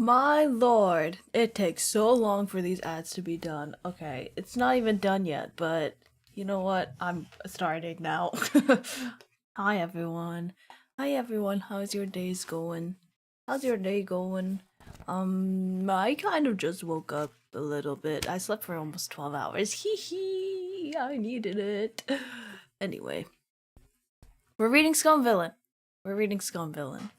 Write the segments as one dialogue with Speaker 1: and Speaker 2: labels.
Speaker 1: My lord, it takes so long for these ads to be done. Okay, it's not even done yet, but you know what? I'm starting now. Hi everyone. Hi everyone, how's your days going? How's your day going? I kind of just woke up a little bit. I slept for almost 12 hours. Hee hee, I needed it. Anyway, we're reading Scum Villain. We're reading Scum Villain.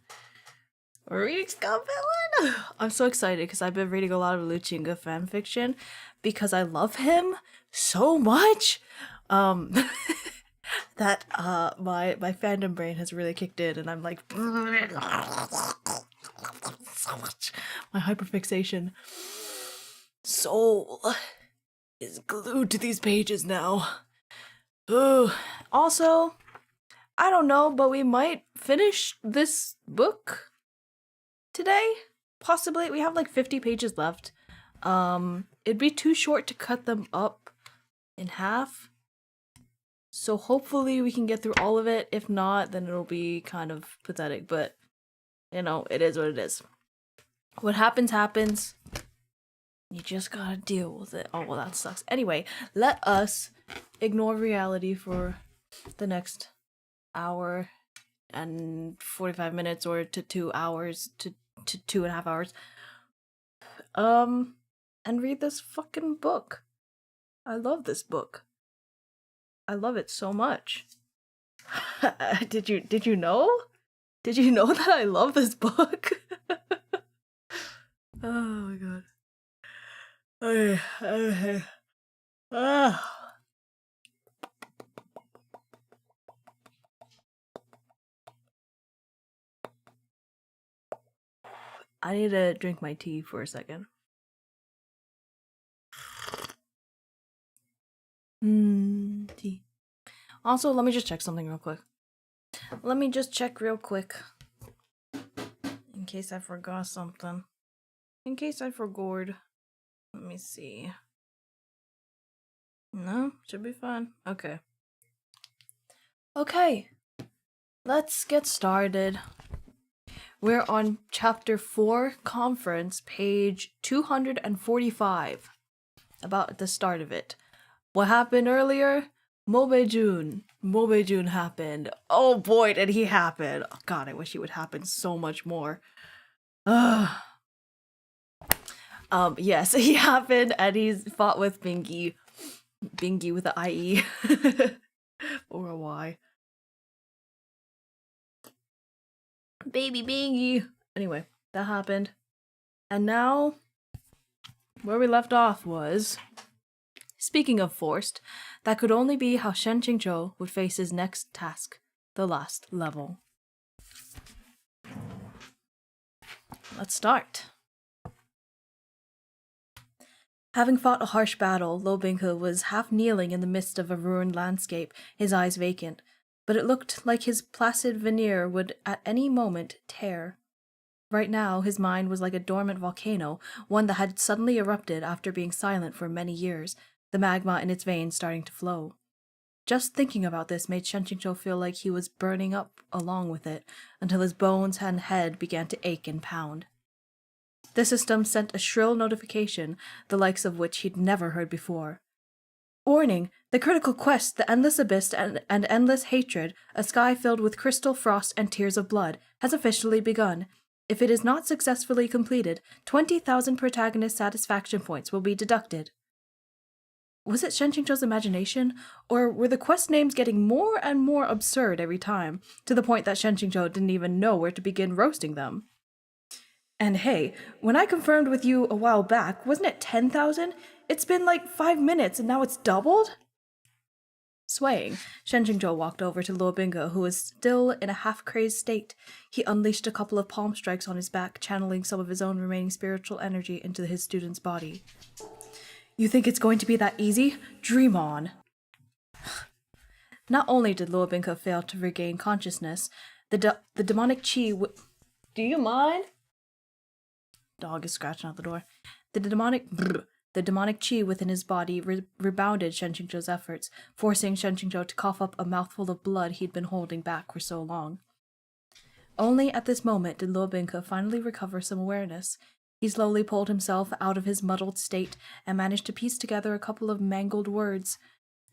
Speaker 1: We're reading Scum Villain! I'm so excited because I've been reading a lot of Luchinga fanfiction because I love him so much. That my fandom brain has really kicked in and I'm like so much. My hyperfixation soul is glued to these pages now. Ooh. Also, I don't know, but we might finish this book today. Possibly. We have like 50 pages left. It'd be too short to cut them up in half. So hopefully we can get through all of it. If not, then it'll be kind of pathetic, but you know, it is what it is. What happens, happens. You just gotta deal with it. Oh, well, that sucks. Anyway, let us ignore reality for the next hour and 45 minutes or to 2 hours to 2.5 hours. And read this fucking book. I love this book. I love it so much. Did you know? Did you know that I love this book? Oh my god. Okay. I need to drink my tea for a second. Tea. Also, let me just check something real quick. In case I forgot something. In case I forgot. Let me see. No, should be fine. Okay. Okay. Let's get started. We're on chapter 4, conference, page 245. About the start of it. What happened earlier? Mobejun happened. Oh boy, did he happen. Oh god, I wish he would happen so much more. Yes, he happened and he's fought with Bingy. Bingy with the IE. Or a Y. Baby Bingy. Anyway, that happened. And now, where we left off was... Speaking of forced, that could only be how Shen Qingzhou would face his next task, the last level. Let's start. Having fought a harsh battle, Lo Binghe was half kneeling in the midst of a ruined landscape, his eyes vacant, but it looked like his placid veneer would at any moment tear. Right now, his mind was like a dormant volcano, one that had suddenly erupted after being silent for many years, the magma in its veins starting to flow. Just thinking about this made Shen Qingzhou feel like he was burning up along with it, until his bones and head began to ache and pound. The system sent a shrill notification, the likes of which he'd never heard before. Warning! The critical quest, the endless abyss and endless hatred, a sky filled with crystal frost and tears of blood, has officially begun. If it is not successfully completed, 20,000 protagonist satisfaction points will be deducted. Was it Shen Qingzhou's imagination, or were the quest names getting more and more absurd every time, to the point that Shen Qingzhou didn't even know where to begin roasting them? And hey, when I confirmed with you a while back, wasn't it 10,000? It's been like 5 minutes and now it's doubled? Swaying, Shen Qingzhou walked over to Luo Binghe, who was still in a half-crazed state. He unleashed a couple of palm strikes on his back, channeling some of his own remaining spiritual energy into his student's body. You think it's going to be that easy? Dream on. Not only did Luo Binghe fail to regain consciousness, the demonic chi Do you mind? Dog is scratching out the door. The demonic chi within his body rebounded Shen Qingzhou's efforts, forcing Shen Qingzhou to cough up a mouthful of blood he'd been holding back for so long. Only at this moment did Luo Binghe finally recover some awareness. He slowly pulled himself out of his muddled state and managed to piece together a couple of mangled words.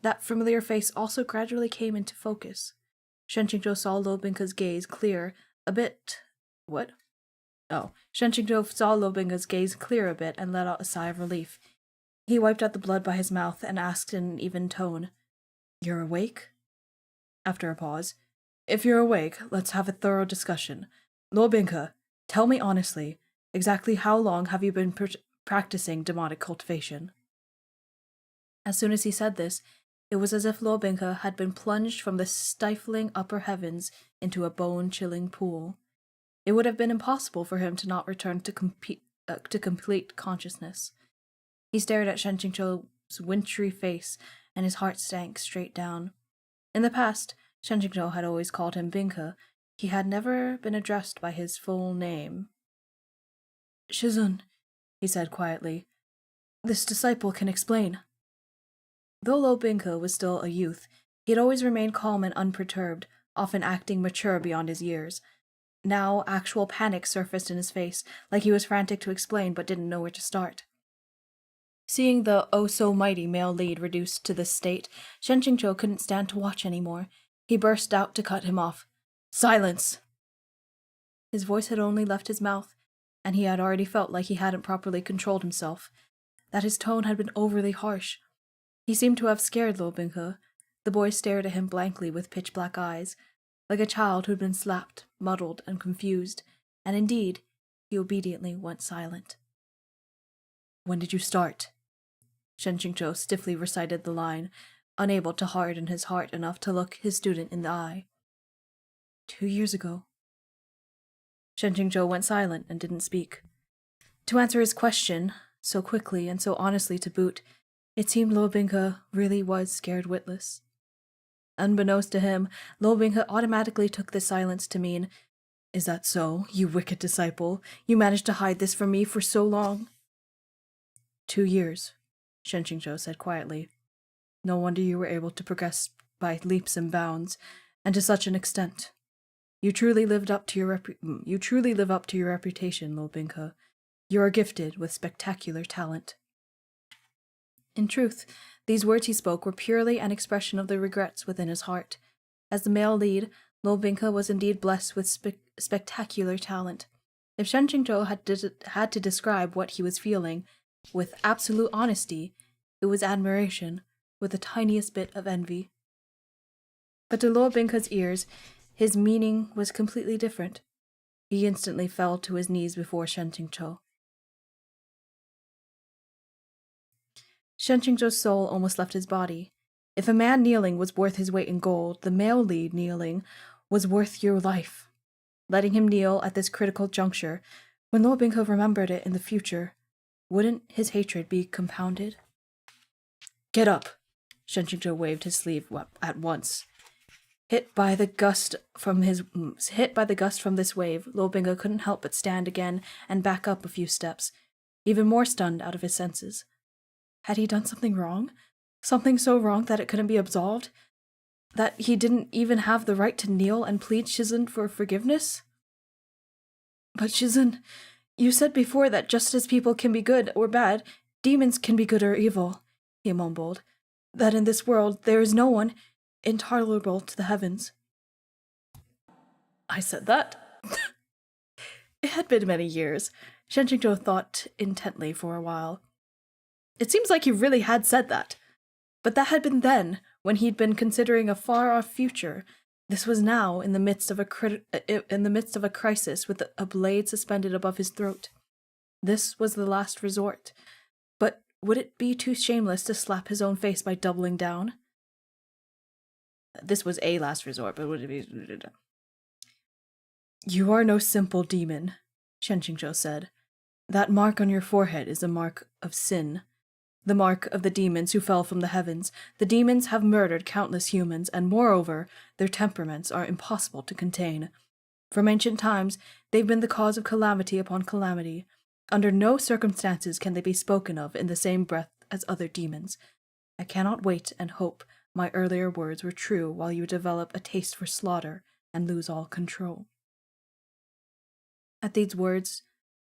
Speaker 1: That familiar face also gradually came into focus. Shenqingzhou saw Lo Bingke's gaze clear a bit. What? Oh. Shenqingzhou saw Lo Bingke's gaze clear a bit and let out a sigh of relief. He wiped out the blood by his mouth and asked in an even tone, "You're awake?" After a pause, "If you're awake, let's have a thorough discussion. Lo Bingke, tell me honestly, exactly how long have you been practicing demonic cultivation?" As soon as he said this, it was as if Lo Bingke had been plunged from the stifling upper heavens into a bone-chilling pool. It would have been impossible for him to not return to complete consciousness. He stared at Shenqingzhou's wintry face, and his heart sank straight down. In the past, Shenqingzhou had always called him Bingke. He had never been addressed by his full name. "Shizun," he said quietly, "this disciple can explain." Though Lo Bingke was still a youth, he had always remained calm and unperturbed, often acting mature beyond his years. Now actual panic surfaced in his face, like he was frantic to explain but didn't know where to start. Seeing the oh-so-mighty male lead reduced to this state, Shenqingzhou couldn't stand to watch anymore. He burst out to cut him off. "Silence!" His voice had only left his mouth, and he had already felt like he hadn't properly controlled himself, that his tone had been overly harsh. He seemed to have scared Lo Bingke. The boy stared at him blankly with pitch-black eyes, like a child who'd been slapped, muddled, and confused, and indeed, he obediently went silent. "When did you start?" Shenqingzhou stiffly recited the line, unable to harden his heart enough to look his student in the eye. 2 years ago." Shenqingzhou went silent and didn't speak. To answer his question, so quickly and so honestly to boot, it seemed Lo Bingke really was scared witless. Unbeknownst to him, Lo Bingke automatically took this silence to mean, "Is that so, you wicked disciple? You managed to hide this from me for so long?" 2 years, Shenqingzhou said quietly. "No wonder you were able to progress by leaps and bounds, and to such an extent. You truly live up to your reputation, Lo Bingke. You are gifted with spectacular talent." In truth, these words he spoke were purely an expression of the regrets within his heart. As the male lead, Lo Bingke was indeed blessed with spectacular talent. If Shenqingzhou had to describe what he was feeling with absolute honesty, it was admiration, with the tiniest bit of envy. But to Lo Bingke's ears, his meaning was completely different. He instantly fell to his knees before Shenqingzhou. Shenqingzhou's soul almost left his body. If a man kneeling was worth his weight in gold, the male lead kneeling was worth your life. Letting him kneel at this critical juncture, when Lo Bingke remembered it in the future, wouldn't his hatred be compounded? "Get up!" Shenqingzhou waved his sleeve at once. Hit by the gust from this wave, Lo Bingke couldn't help but stand again and back up a few steps, even more stunned out of his senses. Had he done something wrong? Something so wrong that it couldn't be absolved? That he didn't even have the right to kneel and plead Shizun for forgiveness? "But Shizun, you said before that just as people can be good or bad, demons can be good or evil," he mumbled. "That in this world there is no one intolerable to the heavens." "I said that?" It had been many years. Shenqingzhou thought intently for a while. It seems like he really had said that. But that had been then, when he'd been considering a far-off future. This was now, in the midst of a crisis, with a blade suspended above his throat. This was the last resort. But would it be too shameless to slap his own face by doubling down? This was a last resort, but would it be... "You are no simple demon," Shenqingzhou said. "That mark on your forehead is the mark of sin. The mark of the demons who fell from the heavens. The demons have murdered countless humans, and moreover, their temperaments are impossible to contain. From ancient times, they've been the cause of calamity upon calamity. Under no circumstances can they be spoken of in the same breath as other demons. I cannot wait and hope my earlier words were true while you develop a taste for slaughter and lose all control." At these words,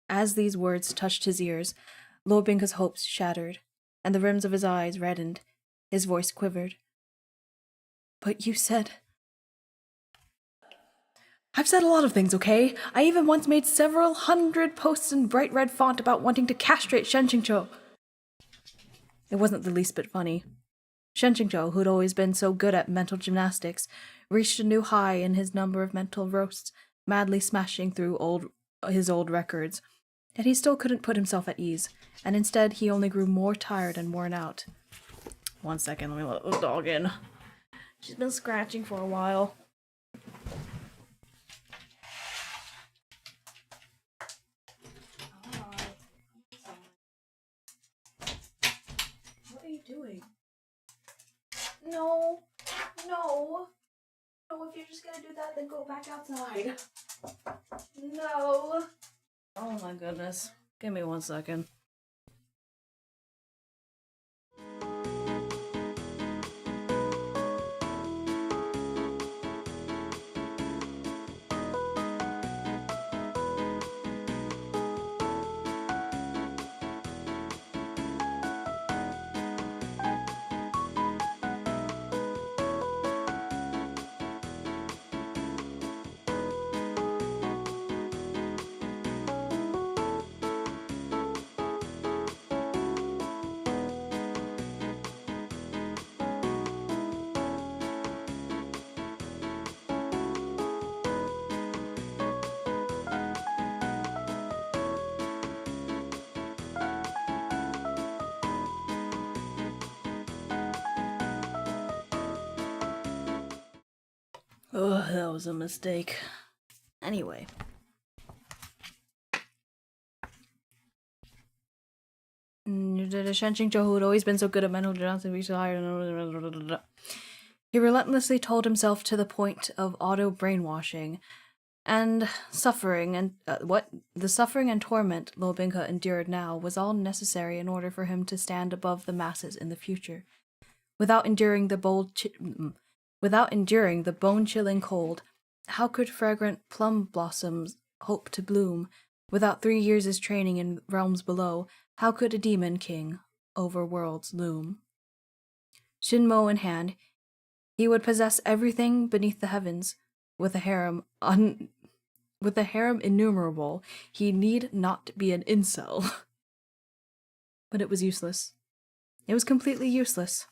Speaker 1: As these words touched his ears, Lo Binka's hopes shattered, and the rims of his eyes reddened. His voice quivered. But you said... I've said a lot of things, okay? I even once made several hundred posts in bright red font about wanting to castrate Shen Qingqiu. It wasn't the least bit funny. Shen Qingqiu, who'd always been so good at mental gymnastics, reached a new high in his number of mental roasts, madly smashing through his old records. Yet he still couldn't put himself at ease, and instead he only grew more tired and worn out. 1 second, let me let the dog in. She's been scratching for a while. What are you doing? No. No, if you're just gonna do that, then go back outside. No. Oh my goodness. Give me 1 second. Ugh, that was a mistake. Anyway. Shen Qingqiu, who had always been so good at mental gymnastics, reached higher. He relentlessly told himself to the point of auto-brainwashing, and suffering and the suffering and torment Lo Binka endured now was all necessary in order for him to stand above the masses in the future. Without enduring the bone-chilling cold, how could fragrant plum blossoms hope to bloom? Without 3 years' training in realms below, how could a demon king over worlds loom? Shinmo in hand, he would possess everything beneath the heavens. With a harem innumerable, he need not be an incel. But it was useless. It was completely useless.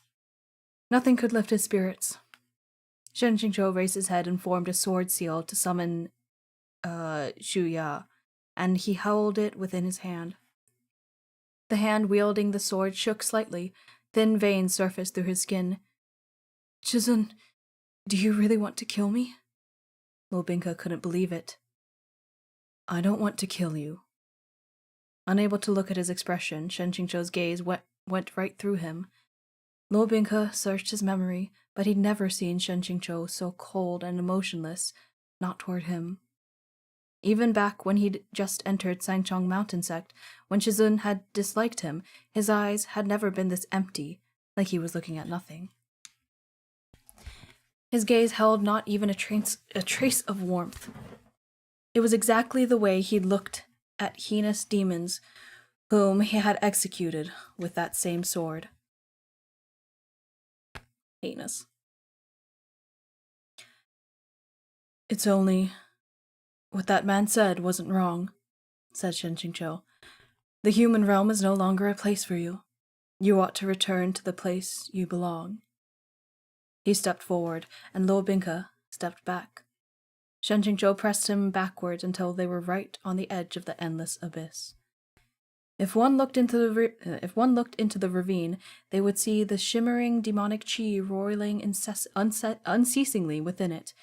Speaker 1: Nothing could lift his spirits. Shen Qingqiu raised his head and formed a sword seal to summon Shu Ya, and he held it within his hand. The hand wielding the sword shook slightly. Thin veins surfaced through his skin. Chizun, do you really want to kill me? Lo Binka couldn't believe it. I don't want to kill you. Unable to look at his expression, Shen Qingqiu's gaze went right through him. Lo Binka searched his memory, but he'd never seen Shen Qingqiu so cold and emotionless, not toward him. Even back when he'd just entered Sangchong Mountain Sect, when Chizun had disliked him, his eyes had never been this empty, like he was looking at nothing. His gaze held not even a trace of warmth. It was exactly the way he'd looked at heinous demons whom he had executed with that same sword. Heinous. It's only... what that man said wasn't wrong, said Shen Qingqiu. The human realm is no longer a place for you. You ought to return to the place you belong. He stepped forward, and Lo Binka stepped back. Shen Qingqiu pressed him backwards until they were right on the edge of the endless abyss. If one looked into the ravine, they would see the shimmering demonic chi roiling unceasingly within it,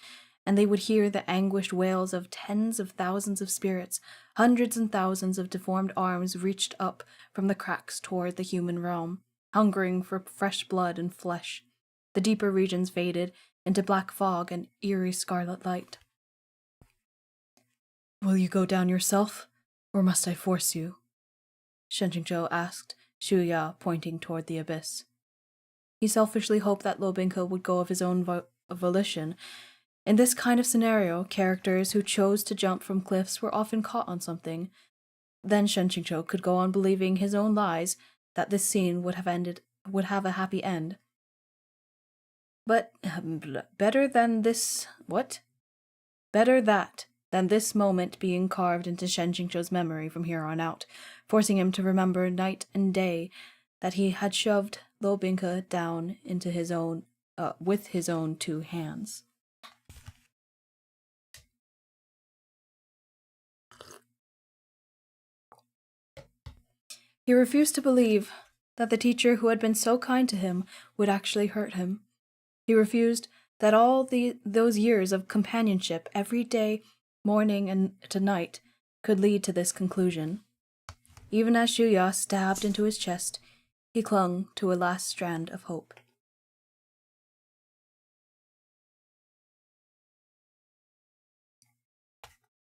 Speaker 1: and they would hear the anguished wails of tens of thousands of spirits. Hundreds and thousands of deformed arms reached up from the cracks toward the human realm, hungering for fresh blood and flesh. The deeper regions faded into black fog and eerie scarlet light. Will you go down yourself, or must I force you? Shen Qingqiu asked, Shu Ya pointing toward the abyss. He selfishly hoped that Lo Binka would go of his own volition. In this kind of scenario, characters who chose to jump from cliffs were often caught on something. Then Shen Qingzhou could go on believing his own lies that this scene would have a happy end. But better than this what? Better that than this moment being carved into Shen Qingzhou's memory from here on out, forcing him to remember night and day that he had shoved Lo Bingke down into his own with his own 2 hands. He refused to believe that the teacher who had been so kind to him would actually hurt him. He refused that all those years of companionship every day, morning and to night, could lead to this conclusion. Even as Shuya stabbed into his chest, he clung to a last strand of hope.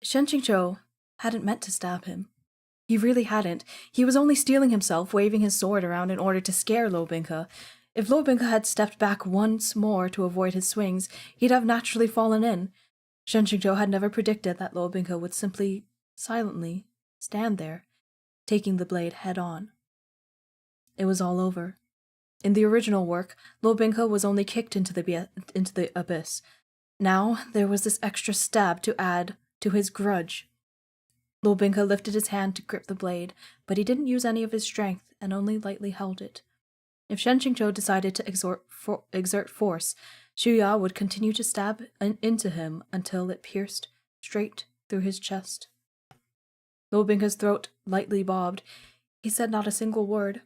Speaker 1: Shen Qingzhou hadn't meant to stab him. He really hadn't. He was only steeling himself, waving his sword around in order to scare Lo Bingke. If Lo Bingke had stepped back once more to avoid his swings, he'd have naturally fallen in. Shen Qingzhou had never predicted that Lo Bingke would simply, silently, stand there, taking the blade head on. It was all over. In the original work, Lo Bingke was only kicked into the abyss. Now there was this extra stab to add to his grudge. Lo Bingke lifted his hand to grip the blade, but he didn't use any of his strength and only lightly held it. If Shen Qingzhou decided to exert force, Shuya would continue to stab into him until it pierced straight through his chest. Lo Bingke's throat lightly bobbed. He said not a single word.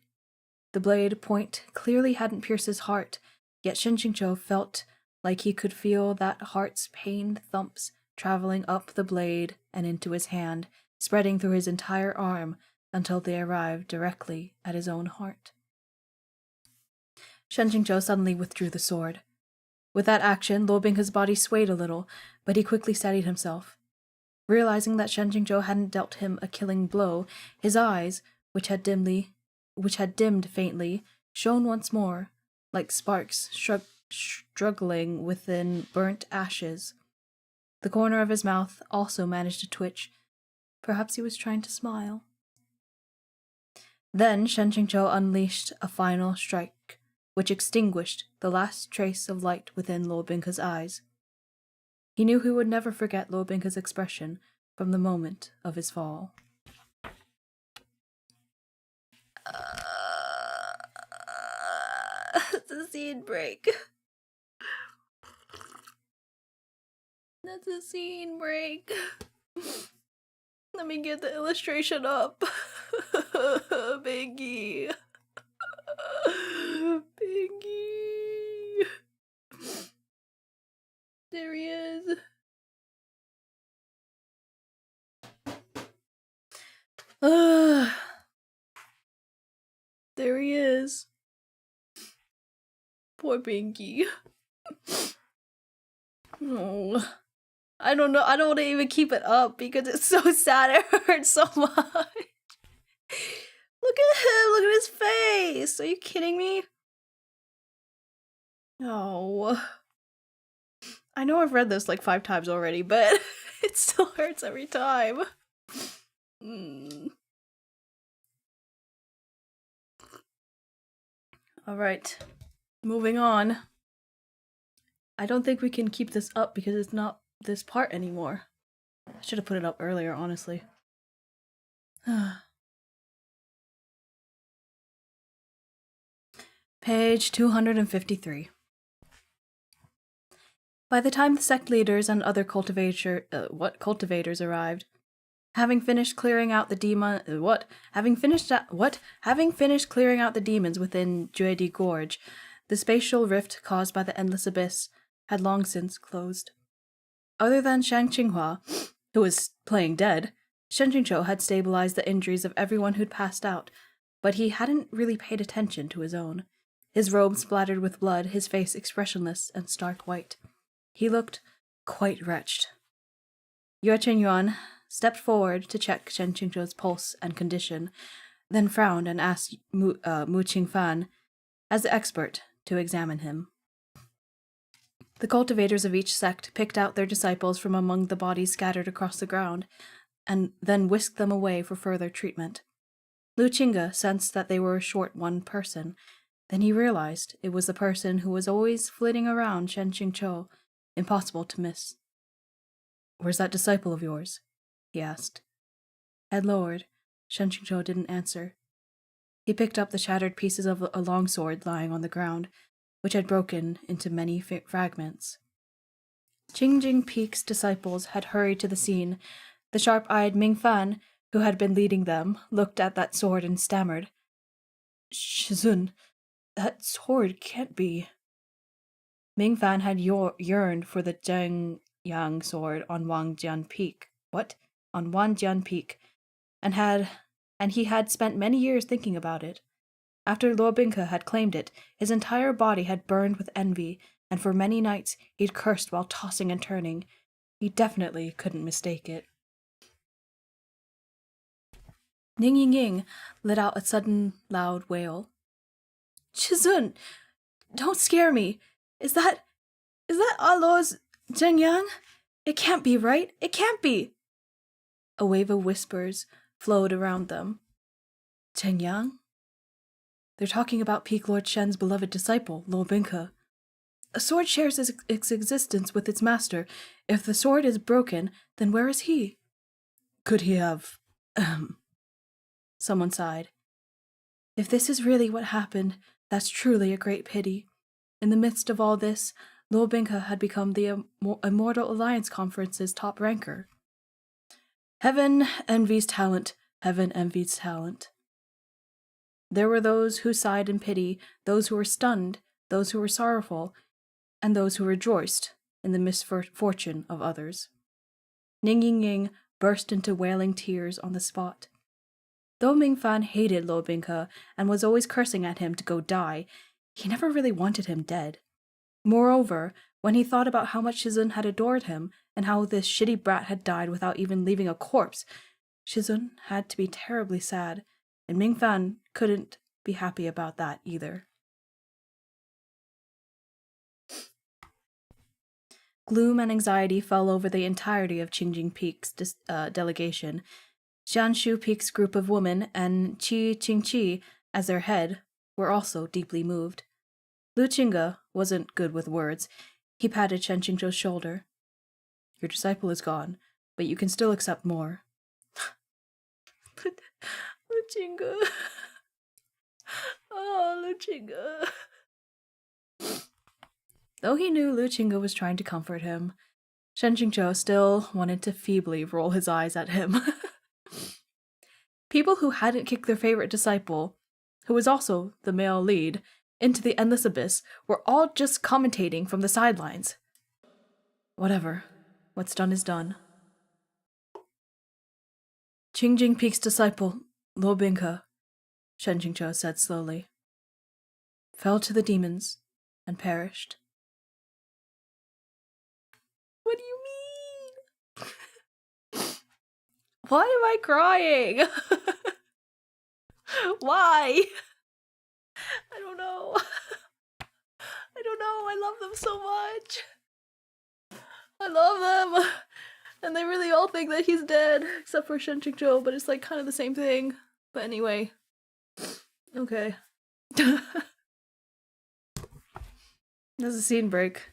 Speaker 1: The blade point clearly hadn't pierced his heart, yet Shen Qingzhou felt like he could feel that heart's pained thumps traveling up the blade and into his hand, spreading through his entire arm until they arrived directly at his own heart. Shen Qingzhou suddenly withdrew the sword. With that action, Lo Bingke's body swayed a little, but he quickly steadied himself. Realizing that Shen Qingzhou hadn't dealt him a killing blow, his eyes, which had dimmed faintly, shone once more, like sparks struggling within burnt ashes. The corner of his mouth also managed to twitch. Perhaps he was trying to smile. Then Shen Qingzhou unleashed a final strike, which extinguished the last trace of light within Lo Bingke's eyes. He knew he would never forget Lo Bingke's expression from the moment of his fall. That's a scene break. That's a scene break. Let me get the illustration up. Biggie. Biggie. There he is. There he is. Poor Binky. Oh. I don't know. I don't want to even keep it up because it's so sad. It hurts so much. Look at him. Look at his face. Are you kidding me? Oh. I know I've read this like 5 times already, but it still hurts every time. Alright. Moving on. I don't think we can keep this up because it's not this part anymore. I should have put it up earlier, honestly. Page 253. By the time the sect leaders and other cultivators arrived, having finished clearing out the demons within Juedi Gorge, the spatial rift caused by the endless abyss had long since closed. Other than Shang Qinghua, who was playing dead, Shen Qingzhou had stabilized the injuries of everyone who'd passed out, but he hadn't really paid attention to his own. His robe splattered with blood, his face expressionless and stark white. He looked quite wretched. Yue Qinyuan stepped forward to check Shen Qingzhou's pulse and condition, then frowned and asked Mu Qingfan, as the expert, to examine him. The cultivators of each sect picked out their disciples from among the bodies scattered across the ground. and then whisked them away for further treatment. Lu Qingge sensed that they were short one person. Then he realized it was the person who was always flitting around Shen Qingqiu, impossible to miss. "Where's that disciple of yours?" he asked. Head lowered, Shen Qingqiu didn't answer. He picked up the shattered pieces of a longsword lying on the ground, which had broken into many fragments. Qingjing Peak's disciples had hurried to the scene. The sharp-eyed Ming Fan, who had been leading them, looked at that sword and stammered. "Shizun, that sword can't be." Ming Fan had yearned for the Zheng Yang sword on Wangjian Peak. What? On Wanjian Peak, and he had spent many years thinking about it. After Luo Bingke had claimed it, his entire body had burned with envy, and for many nights he'd cursed while tossing and turning. He definitely couldn't mistake it. Ning Ying let out a sudden loud wail. "Shizun, don't scare me. Is that Ah Luo's Zheng Yang? It can't be, right? It can't be." A wave of whispers flowed around them. Zheng Yang? They're talking about Peak Lord Shen's beloved disciple, Luo Bingke. A sword shares its existence with its master. If the sword is broken, then where is he? Could he have... Someone sighed. If this is really what happened, that's truly a great pity. In the midst of all this, Luo Bingke had become the Immortal Alliance Conference's top ranker. Heaven envies talent. Heaven envies talent. There were those who sighed in pity, those who were stunned, those who were sorrowful, and those who rejoiced in the misfortune of others. Ning Ying burst into wailing tears on the spot. Though Ming Fan hated Luo Bingke and was always cursing at him to go die, he never really wanted him dead. Moreover, when he thought about how much Shizun had adored him and how this shitty brat had died without even leaving a corpse, Shizun had to be terribly sad, and Ming Fan couldn't be happy about that either. Gloom and anxiety fell over the entirety of Qingjing Peak's delegation. Jianshu Peak's group of women and Qi Qingqi as their head were also deeply moved. Lu Qingge wasn't good with words. He patted Shen Qingqiu's shoulder. "Your disciple is gone, but you can still accept more." Lu Qingge. Oh, Lu Qingge. Though he knew Lu Qingge was trying to comfort him, Shen Qingqiu still wanted to feebly roll his eyes at him. People who hadn't kicked their favorite disciple, who was also the male lead, into the endless abyss were all just commentating from the sidelines. Whatever. What's done is done. Qingjing Peak's disciple, Luo Bingke, Shen Qingqiu said slowly, fell to the demons and perished. What do you mean? Why am I crying? Why? I don't know. I don't know. I love them so much. I love them. And they really all think that he's dead, except for Shen Qingqiu, but it's like kind of the same thing. But anyway. Okay. There's a scene break.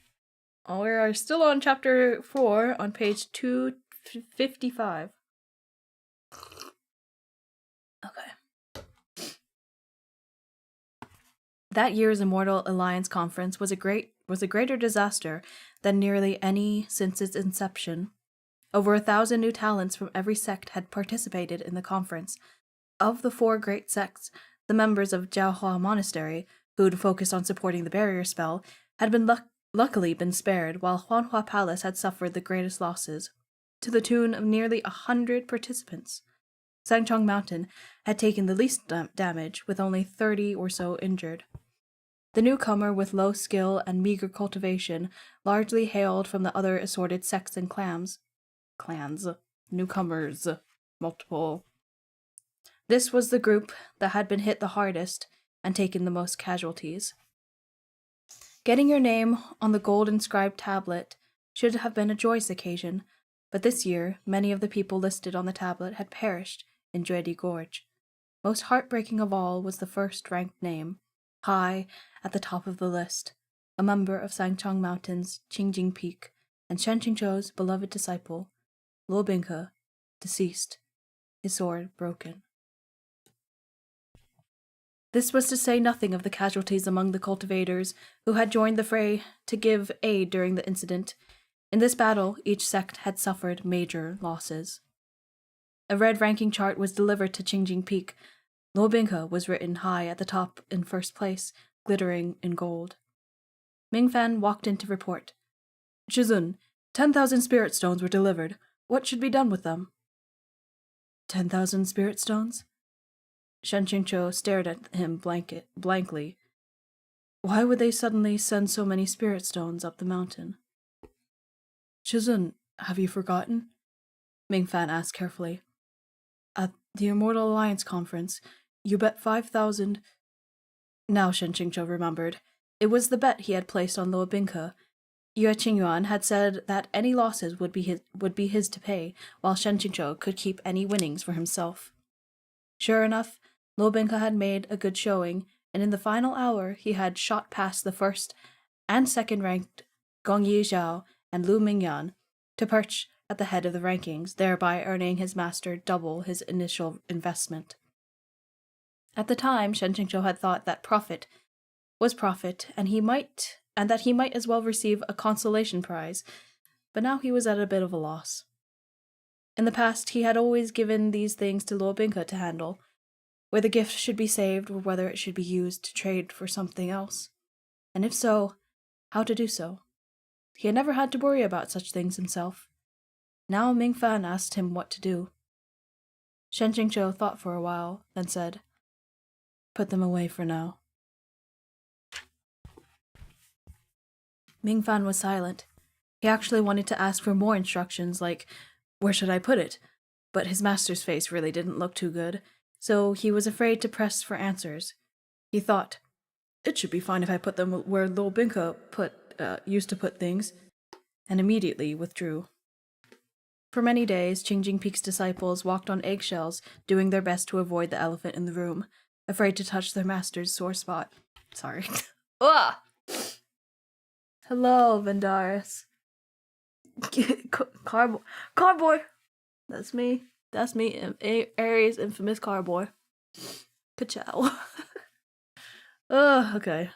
Speaker 1: Oh, we are still on chapter 4 on page 255. Okay. That year's Immortal Alliance Conference was a greater disaster than nearly any since its inception. Over 1,000 new talents from every sect had participated in the conference. Of the 4 great sects, the members of Jiaohua Monastery, who'd focused on supporting the barrier spell, had been luckily been spared, while Huanhua Palace had suffered the greatest losses, to the tune of nearly 100 participants. Sangchong Mountain had taken the least damage, with only 30 or so injured. The newcomer with low skill and meager cultivation largely hailed from the other assorted sects and clans. Newcomers, multiple. This was the group that had been hit the hardest and taken the most casualties. Getting your name on the gold inscribed tablet should have been a joyous occasion, But this year, many of the people listed on the tablet had perished in Dready Gorge. Most heartbreaking of all was the first-ranked name, high at the top of the list, a member of Sangchong Mountain's Qingjing Peak, and Shen Qingzhou's beloved disciple, Luo Binghe, deceased, his sword broken. This was to say nothing of the casualties among the cultivators who had joined the fray to give aid during the incident. In this battle, each sect had suffered major losses. A red ranking chart was delivered to Qingjing Peak. Luo Binghe was written high at the top in first place, glittering in gold. Mingfan walked in to report. Shizun, 10,000 spirit stones were delivered. What should be done with them? 10,000 spirit stones? Shen Qingzhou stared at him blankly. Why would they suddenly send so many spirit stones up the mountain? Shizun, have you forgotten? Mingfan asked carefully. At the Immortal Alliance conference, you bet 5,000... Now Shen Qingzhou remembered. It was the bet he had placed on Luo Binghe. Yue Qingyuan had said that any losses would be his to pay, while Shen Qingzhou could keep any winnings for himself. Sure enough, Luo Binghe had made a good showing, and in the final hour he had shot past the first and second-ranked Gong Yi Zhao and Lu Mingyan to perch at the head of the rankings, thereby earning his master double his initial investment. At the time, Shen Qingzhou had thought that profit was profit, and that he might as well receive a consolation prize, but now he was at a bit of a loss. In the past, he had always given these things to Luo Binghe to handle, whether the gift should be saved or whether it should be used to trade for something else, and if so, how to do so. He had never had to worry about such things himself. Now Mingfan asked him what to do. Shen Qingzhou thought for a while, then said, Put them away for now. Mingfan was silent. He actually wanted to ask for more instructions, like, where should I put it? But his master's face really didn't look too good, so he was afraid to press for answers. He thought, it should be fine if I put them where Luo Binghe used to put things, and immediately withdrew. For many days, Qingjing Peak's disciples walked on eggshells, doing their best to avoid the elephant in the room, afraid to touch their master's sore spot. Sorry. Ugh! Hello, Vendaris. Carboy. That's me. Aries' infamous Carboy. Ka-chow. Okay.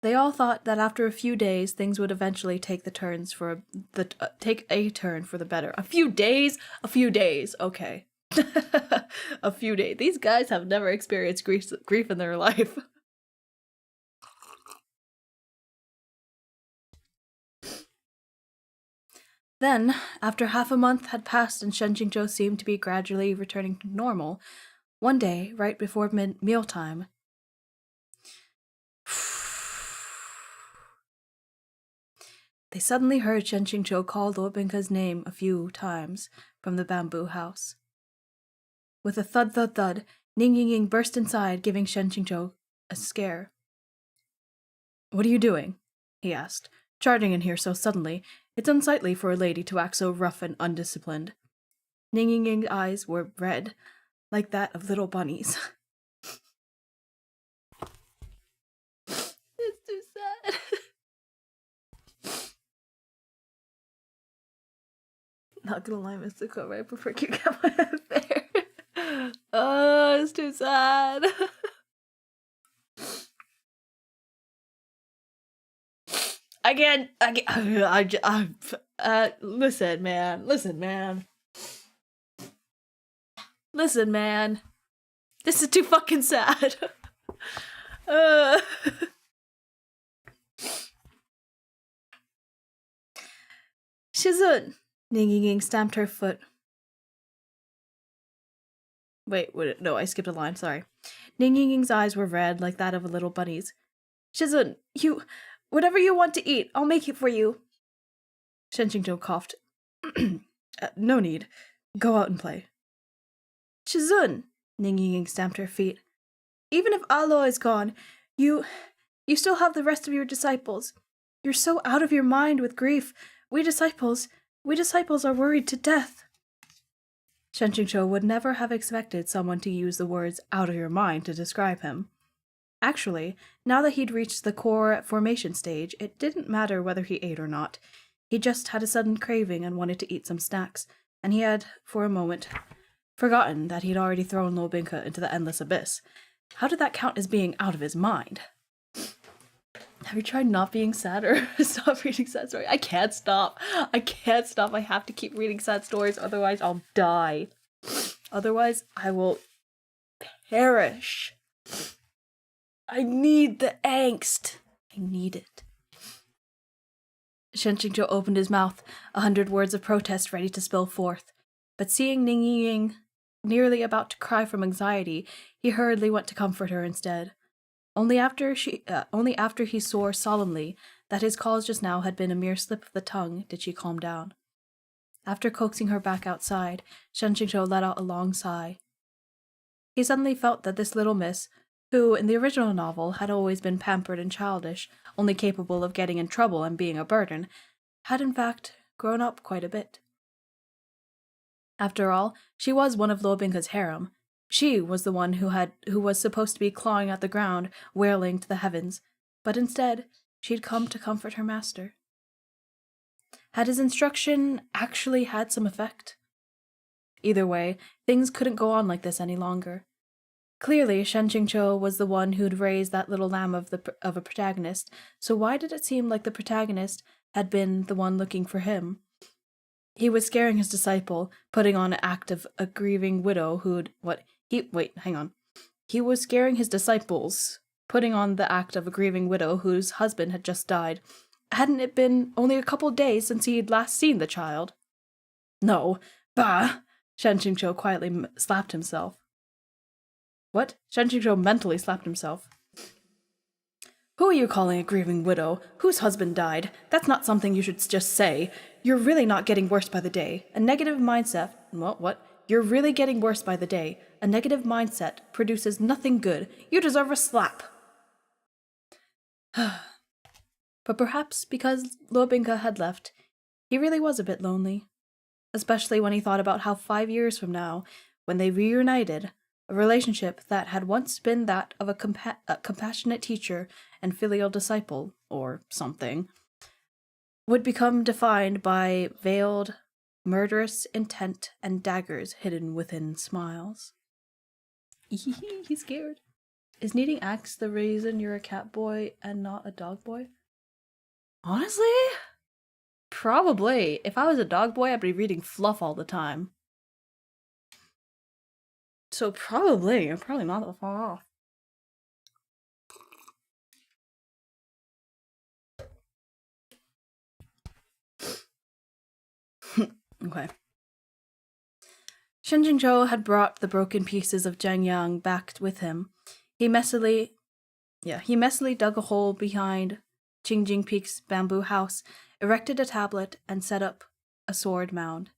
Speaker 1: They all thought that after a few days, things would eventually take a turn for the better. A few days? A few days. Okay. A few days. These guys have never experienced grief in their life. Then, after half a month had passed and Shen Qingzhou seemed to be gradually returning to normal, one day, right before mealtime, they suddenly heard Shen Qingzhou call Luo Binghe's name a few times from the bamboo house. With a thud-thud-thud, Ning Ying burst inside, giving Shen Qingzhou a scare. What are you doing? He asked, charging in here so suddenly. It's unsightly for a lady to act so rough and undisciplined. Ning Ying's eyes were red, like that of little bunnies. It's too sad. Not gonna lie, Mystical, I prefer cucumber there. Oh, it's too sad. Listen, man. This is too fucking sad. Shizun. Ning Ying stamped her foot. Wait, no, I skipped a line, sorry. Ning Ying's eyes were red, like that of a little bunny's. Shizun, whatever you want to eat, I'll make it for you. Shen Qingzhou coughed. No need. Go out and play. Shizun, Ning Ying stamped her feet. Even if Alo is gone, you still have the rest of your disciples. You're so out of your mind with grief. We disciples are worried to death. Shen Qingqiu would never have expected someone to use the words out of your mind to describe him. Actually, now that he'd reached the core formation stage, it didn't matter whether he ate or not. He just had a sudden craving and wanted to eat some snacks, and he had, for a moment, forgotten that he'd already thrown Lo Binka into the endless abyss. How did that count as being out of his mind? Have you tried not being sad or stop reading sad stories? I can't stop. I have to keep reading sad stories, otherwise I'll die. Otherwise, I will perish. I need the angst. I need it. Shen Qingqiu opened his mouth, 100 words of protest ready to spill forth. But seeing Ning Ying nearly about to cry from anxiety, he hurriedly went to comfort her instead. Only after he swore solemnly that his calls just now had been a mere slip of the tongue did she calm down. After coaxing her back outside, Shen Qingqiu let out a long sigh. He suddenly felt that this little miss, who in the original novel had always been pampered and childish, only capable of getting in trouble and being a burden, had in fact grown up quite a bit. After all, she was one of Lo Binka's harem. She was the one who was supposed to be clawing at the ground, wailing to the heavens, but instead she'd come to comfort her master. Had his instruction actually had some effect? Either way, things couldn't go on like this any longer. Clearly, Shen Qingqiu was the one who'd raised that little lamb of a protagonist, so why did it seem like the protagonist had been the one looking for him? He was scaring his disciple, putting on an act of a grieving widow He was scaring his disciples, putting on the act of a grieving widow whose husband had just died. Hadn't it been only a couple days since he'd last seen the child? No, bah! Shen Qingqiu quietly slapped himself. What? Shen Qingqiu mentally slapped himself. Who are you calling a grieving widow? Whose husband died? That's not something you should just say. You're really not getting worse by the day. A negative mindset... What? You're really getting worse by the day. A negative mindset produces nothing good. You deserve a slap. But perhaps because Lo Binka had left, he really was a bit lonely. Especially when he thought about how 5 years from now, when they reunited, a relationship that had once been that of a compassionate teacher and filial disciple, or something, would become defined by veiled, murderous intent and daggers hidden within smiles. He's scared. Is needing axe the reason you're a cat boy and not a dog boy? Honestly? Probably. If I was a dog boy, I'd be reading fluff all the time. So probably. I'm probably not that far off. Okay. Shen Qingqiu had brought the broken pieces of Zhang Yang back with him. He messily dug a hole behind Qingjing Peak's bamboo house, erected a tablet, and set up a sword mound.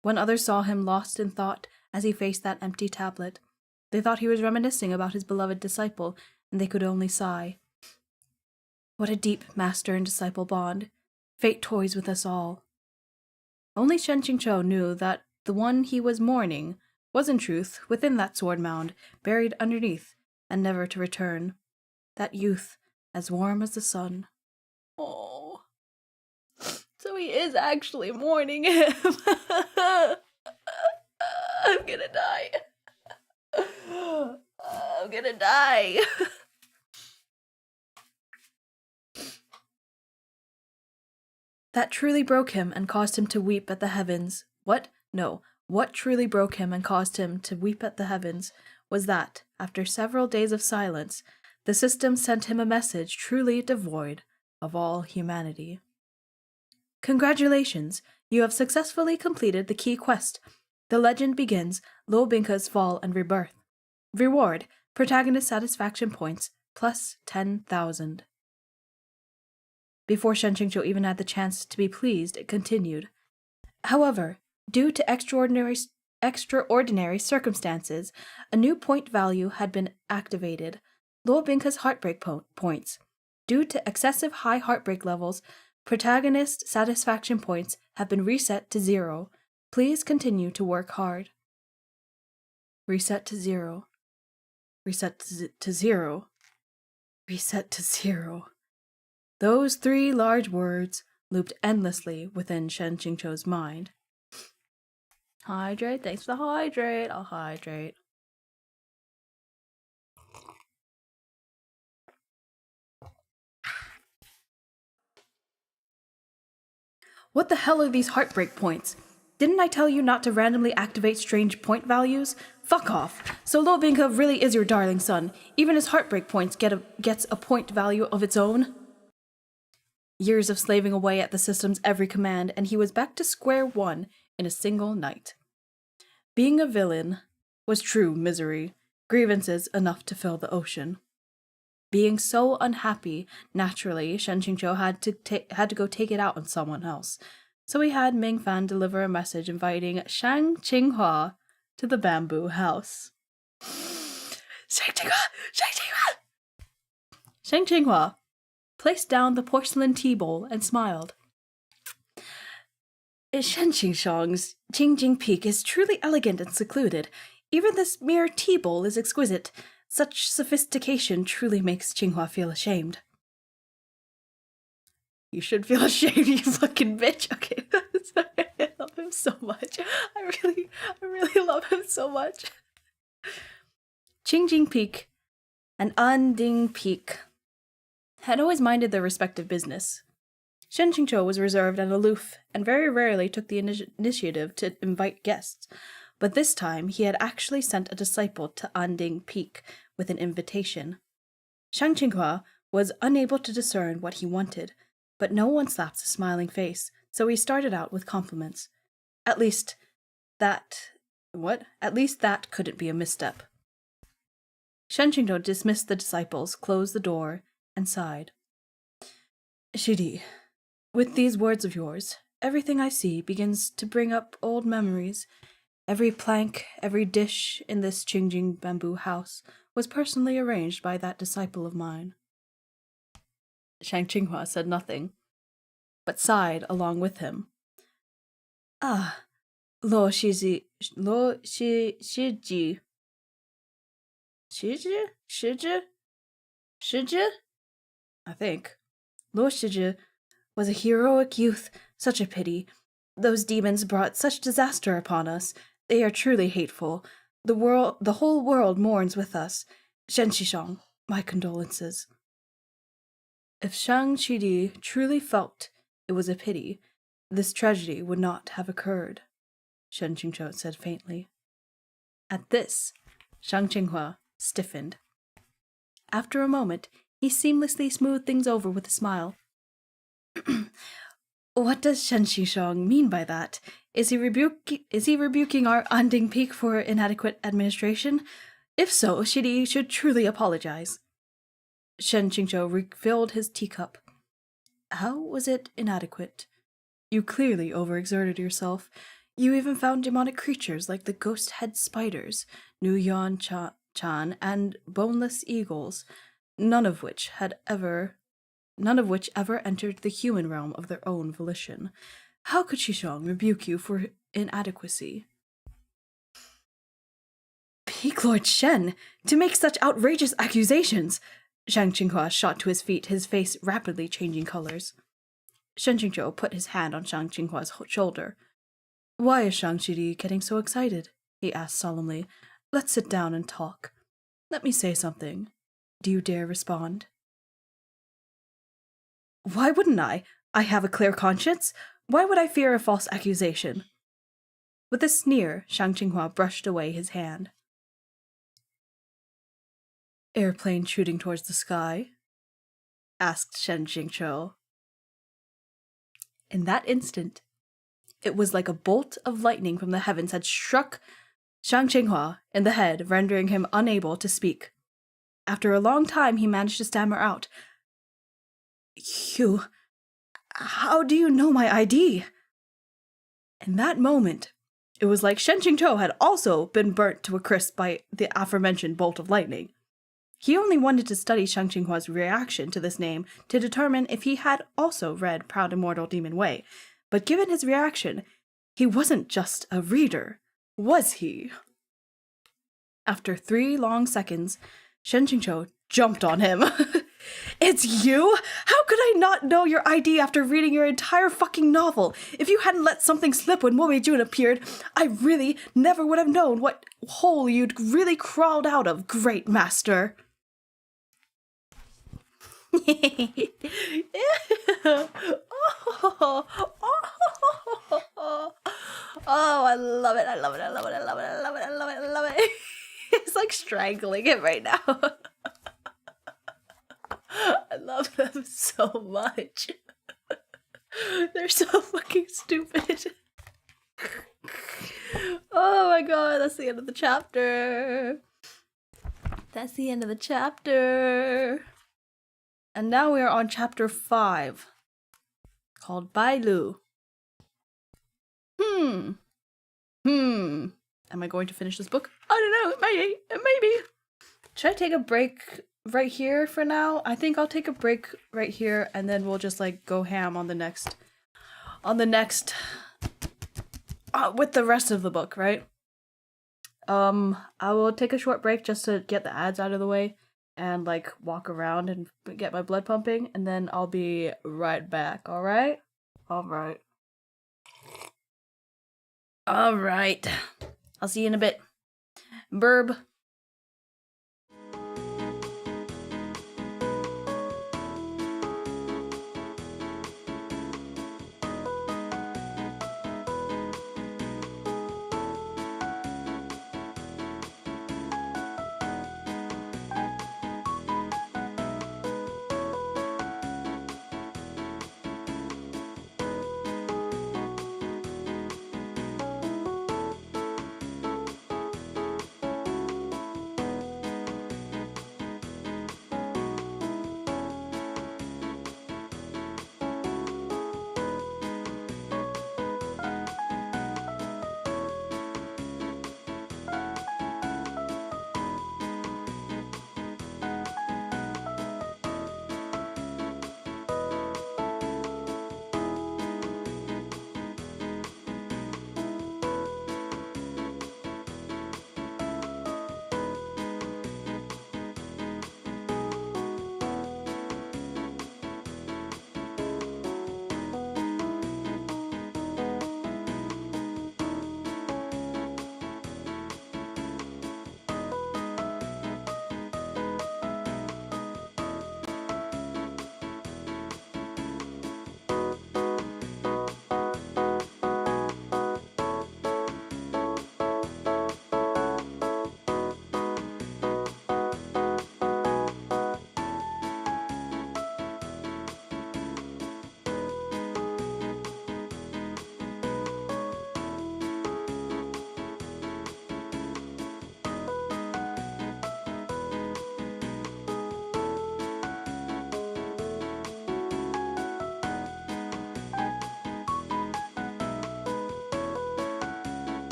Speaker 1: When others saw him lost in thought as he faced that empty tablet, they thought he was reminiscing about his beloved disciple, and they could only sigh. What a deep master and disciple bond. Fate toys with us all. Only Shen Qingqiu knew that the one he was mourning was in truth within that sword mound, buried underneath, and never to return. That youth, as warm as the sun. Oh. So he is actually mourning him. I'm gonna die. I'm gonna die. That truly broke him and caused him to weep at the heavens. What? No. What truly broke him and caused him to weep at the heavens was that, after several days of silence, the system sent him a message truly devoid of all humanity. Congratulations! You have successfully completed the key quest. The legend begins, Lo Binka's fall and rebirth. Reward, protagonist satisfaction points, plus 10,000. Before Shen Qingqiu even had the chance to be pleased, it continued. However, due to extraordinary circumstances, a new point value had been activated, Lo Binka's heartbreak points. Due to excessive high heartbreak levels, Protagonist satisfaction points have been reset to 0. Please continue to work hard. Reset to 0. Reset to 0. Reset to 0. Those 3 large words looped endlessly within Shen Qingqiu's mind. Hydrate, thanks for the hydrate. I'll hydrate. What the hell are these heartbreak points? Didn't I tell you not to randomly activate strange point values? Fuck off. So Lo Binghe really is your darling son. Even his heartbreak points gets a point value of its own. Years of slaving away at the system's every command, and he was back to square one in a single night. Being a villain was true misery, grievances enough to fill the ocean. Being so unhappy, naturally, Shen Qingqiu had to go take it out on someone else. So he had Ming Fan deliver a message inviting Shang Qinghua to the bamboo house. Shang Qinghua! Shang Qinghua! Shang Qinghua placed down the porcelain tea bowl and smiled. Shen Qingshang's Qingjing Peak is truly elegant and secluded. Even this mere tea bowl is exquisite. Such sophistication truly makes Qinghua feel ashamed. You should feel ashamed, you fucking bitch. Okay, sorry, I love him so much. I really love him so much. Qingjing Peak and Anding Peak had always minded their respective business. Shen Qingqiu was reserved and aloof, and very rarely took the initiative to invite guests. But this time he had actually sent a disciple to Anding Peak with an invitation. Shang Qinghua was unable to discern what he wanted, but no one slaps a smiling face, so he started out with compliments. At least that couldn't be a misstep. Shen Qingqiu dismissed the disciples, closed the door, and sighed. Shidi, with these words of yours, everything I see begins to bring up old memories. Every plank, every dish in this Qingjing bamboo house was personally arranged by that disciple of mine. Shang Qinghua said nothing, but sighed along with him. Ah, Lo Shiji, Shiji? I think. Lo Shiji was a heroic youth, such a pity. Those demons brought such disaster upon us. They are truly hateful. The whole world mourns with us. Shen Shishong, my condolences. If Shang Qidi truly felt it was a pity, this tragedy would not have occurred, Shen Qingqiu said faintly. At this, Shang Qinghua stiffened. After a moment, he seamlessly smoothed things over with a smile. What does Shen Shishong mean by that? Is he rebuking our Anding Peak for inadequate administration? If so, Shidi should truly apologize. Shen Qingqiu refilled his teacup. How was it inadequate? You clearly overexerted yourself. You even found demonic creatures like the ghost-head spiders, Nu Yan Chan, and boneless eagles, none of which ever entered the human realm of their own volition. How could Shishong rebuke you for inadequacy? Peak Lord Shen, to make such outrageous accusations! Shang Qinghua shot to his feet, his face rapidly changing colors. Shen Qingqiu put his hand on Shang Qinghua's shoulder. Why is Shang Qidi getting so excited? He asked solemnly. Let's sit down and talk. Let me say something. Do you dare respond? Why wouldn't I? I have a clear conscience. Why would I fear a false accusation? With a sneer, Shang Qinghua brushed away his hand. Airplane shooting towards the sky? Asked Shen Qingqiu. In that instant, it was like a bolt of lightning from the heavens had struck Shang Qinghua in the head, rendering him unable to speak. After a long time, he managed to stammer out, how do you know my ID? In that moment, it was like Shen Qingqiu had also been burnt to a crisp by the aforementioned bolt of lightning. He only wanted to study Shang Qinghua's reaction to this name to determine if he had also read Proud Immortal Demon Way. But given his reaction, he wasn't just a reader, was he? After 3 long seconds, Shen Qingzhou jumped on him. It's you? How could I not know your ID after reading your entire fucking novel? If you hadn't let something slip when Mo Jun appeared, I really never would have known what hole you'd really crawled out of, great master. Oh, I love it. I love it. I love it. I love it. I love it. I love it. I love it. It's like strangling it right now. I love them so much. They're so fucking stupid. Oh my god, that's the end of the chapter. That's the end of the chapter. And now we are on chapter 5, called Bailu. Am I going to finish this book? I don't know, maybe. Should I take a break right here for now? I think I'll take a break right here, and then we'll just like go ham on the next with the rest of the book, right? I will take a short break just to get the ads out of the way and like walk around and get my blood pumping, and then I'll be right back. All right. I'll see you in a bit. Burb.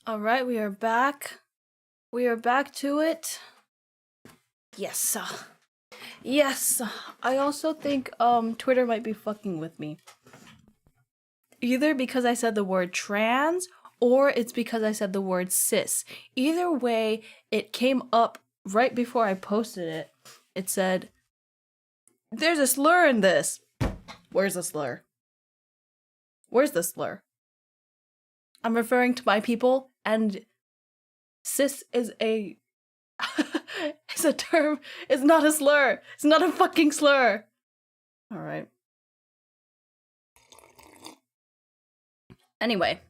Speaker 1: Alright, we are back. We are back to it. Yes. Yes. I also think Twitter might be fucking with me. Either because I said the word trans, or it's because I said the word cis. Either way, it came up right before I posted it. It said, there's a slur in this. Where's the slur? Where's the slur? I'm referring to my people, and cis is a is a term. It's not a slur. It's not a fucking slur. All right. Anyway.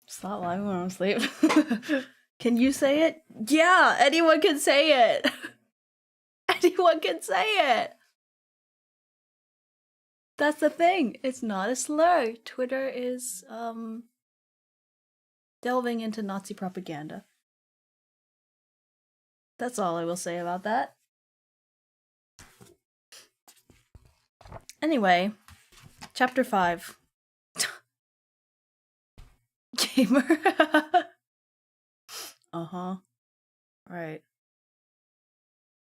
Speaker 1: Stop lying when I'm asleep. Can you say it? Yeah, anyone can say it. Anyone can say it. That's the thing. It's not a slur. Twitter is delving into Nazi propaganda. That's all I will say about that. Anyway, chapter 5. Gamer. Uh-huh. Right.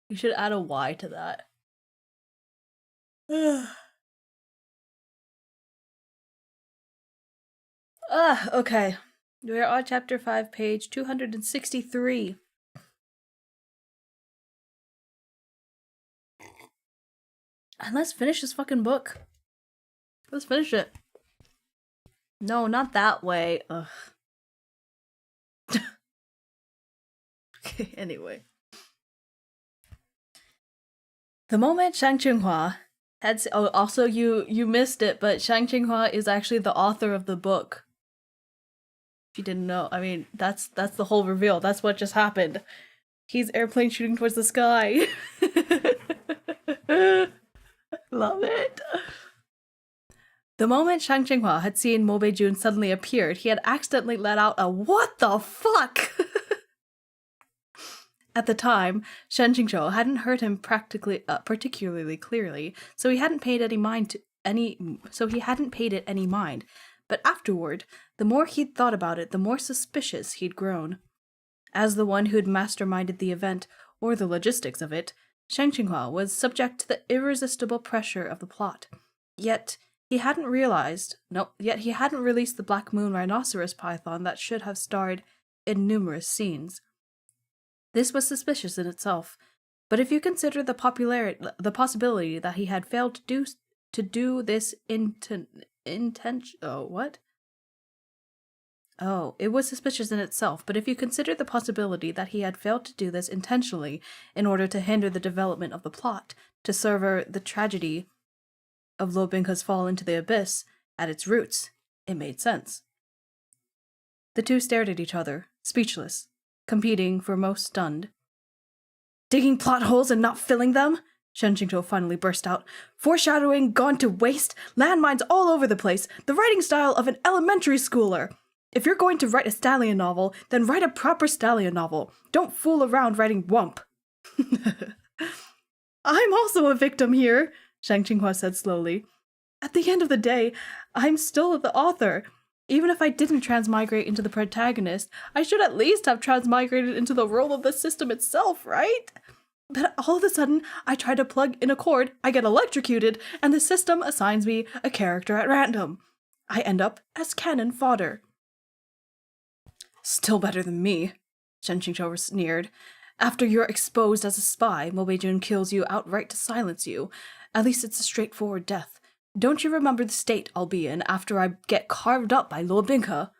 Speaker 1: You should add a Y to that. Okay. We're on chapter 5, page 263. And let's finish this fucking book. Let's finish it. No, not that way. Ugh. Okay, anyway. The moment Shang Qinghua had... Oh, also you missed it, but Shang Qinghua is actually the author of the book. If you didn't know, I mean, that's the whole reveal. That's what just happened. He's airplane shooting towards the sky. Love it. The moment Shang Qinghua had seen Mo Beijun suddenly appeared, he had accidentally let out a "what the fuck?" At the time, Shen Qingzhou hadn't heard him particularly clearly, so he hadn't paid it any mind. But afterward, the more he'd thought about it, the more suspicious he'd grown. As the one who'd masterminded the event, or the logistics of it, Shang Qinghua was subject to the irresistible pressure of the plot. Yet he hadn't released the Black Moon rhinoceros python that should have starred in numerous scenes. This was suspicious in itself, but if you consider the possibility that he had failed to do this it was suspicious in itself, but if you consider the possibility that he had failed to do this intentionally in order to hinder the development of the plot, to sever the tragedy of Lo Binghe's fall into the abyss at its roots, it made sense. The two stared at each other, speechless, competing for most stunned. Digging plot holes and not filling them? Shen Qingzhou finally burst out. Foreshadowing gone to waste, landmines all over the place, the writing style of an elementary schooler. If you're going to write a stallion novel, then write a proper stallion novel. Don't fool around writing wump. I'm also a victim here, Shang Qinghua said slowly. At the end of the day, I'm still the author. Even if I didn't transmigrate into the protagonist, I should at least have transmigrated into the role of the system itself, right? But all of a sudden, I try to plug in a cord, I get electrocuted, and the system assigns me a character at random. I end up as cannon fodder. Still better than me, Shen Qingzhou sneered. After you're exposed as a spy, Mo Beijun kills you outright to silence you. At least it's a straightforward death. Don't you remember the state I'll be in after I get carved up by Luo Binghe?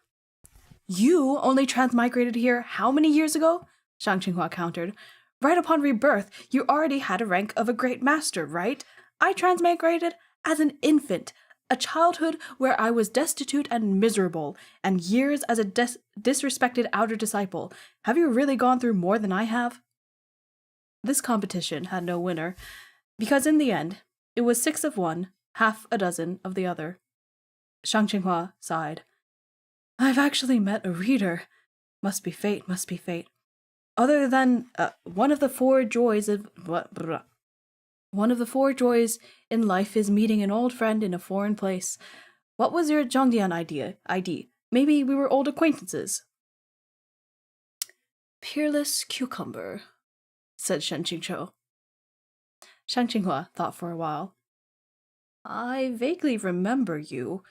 Speaker 1: You only transmigrated here how many years ago? Shang Qinghua countered. Right upon rebirth, you already had a rank of a great master, right? I transmigrated as an infant, a childhood where I was destitute and miserable, and years as a disrespected outer disciple. Have you really gone through more than I have? This competition had no winner, because in the end, it was 6 of one, half a dozen of the other. Shang Qinghua sighed. I've actually met a reader. Must be fate, must be fate. Other than one of the four joys in life is meeting an old friend in a foreign place. What was your Zhongdian ID? Maybe we were old acquaintances. Peerless cucumber, said Shen Qingqiu. Shang Qinghua thought for a while. I vaguely remember you.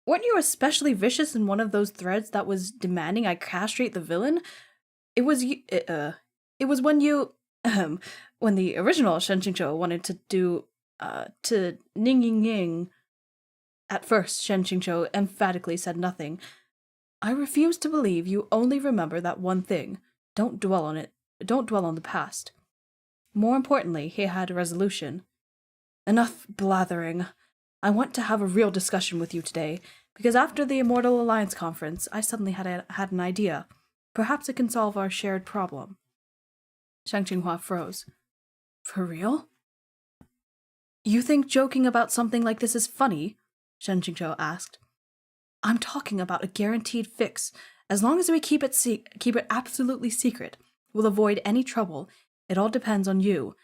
Speaker 1: Weren't you especially vicious in one of those threads that was demanding I castrate the villain? It was it was when you, when the original Shen Qingqiu wanted to do, to Ning Ying Ying. At first, Shen Qingqiu emphatically said nothing. I refuse to believe you only remember that one thing. Don't dwell on it. Don't dwell on the past. More importantly, he had a resolution. Enough blathering. I want to have a real discussion with you today, because after the Immortal Alliance conference, I suddenly had an idea. Perhaps it can solve our shared problem. Shang Qinghua froze. For real? You think joking about something like this is funny? Shen Qingqiu asked. I'm talking about a guaranteed fix. As long as we keep it absolutely secret, we'll avoid any trouble. It all depends on you.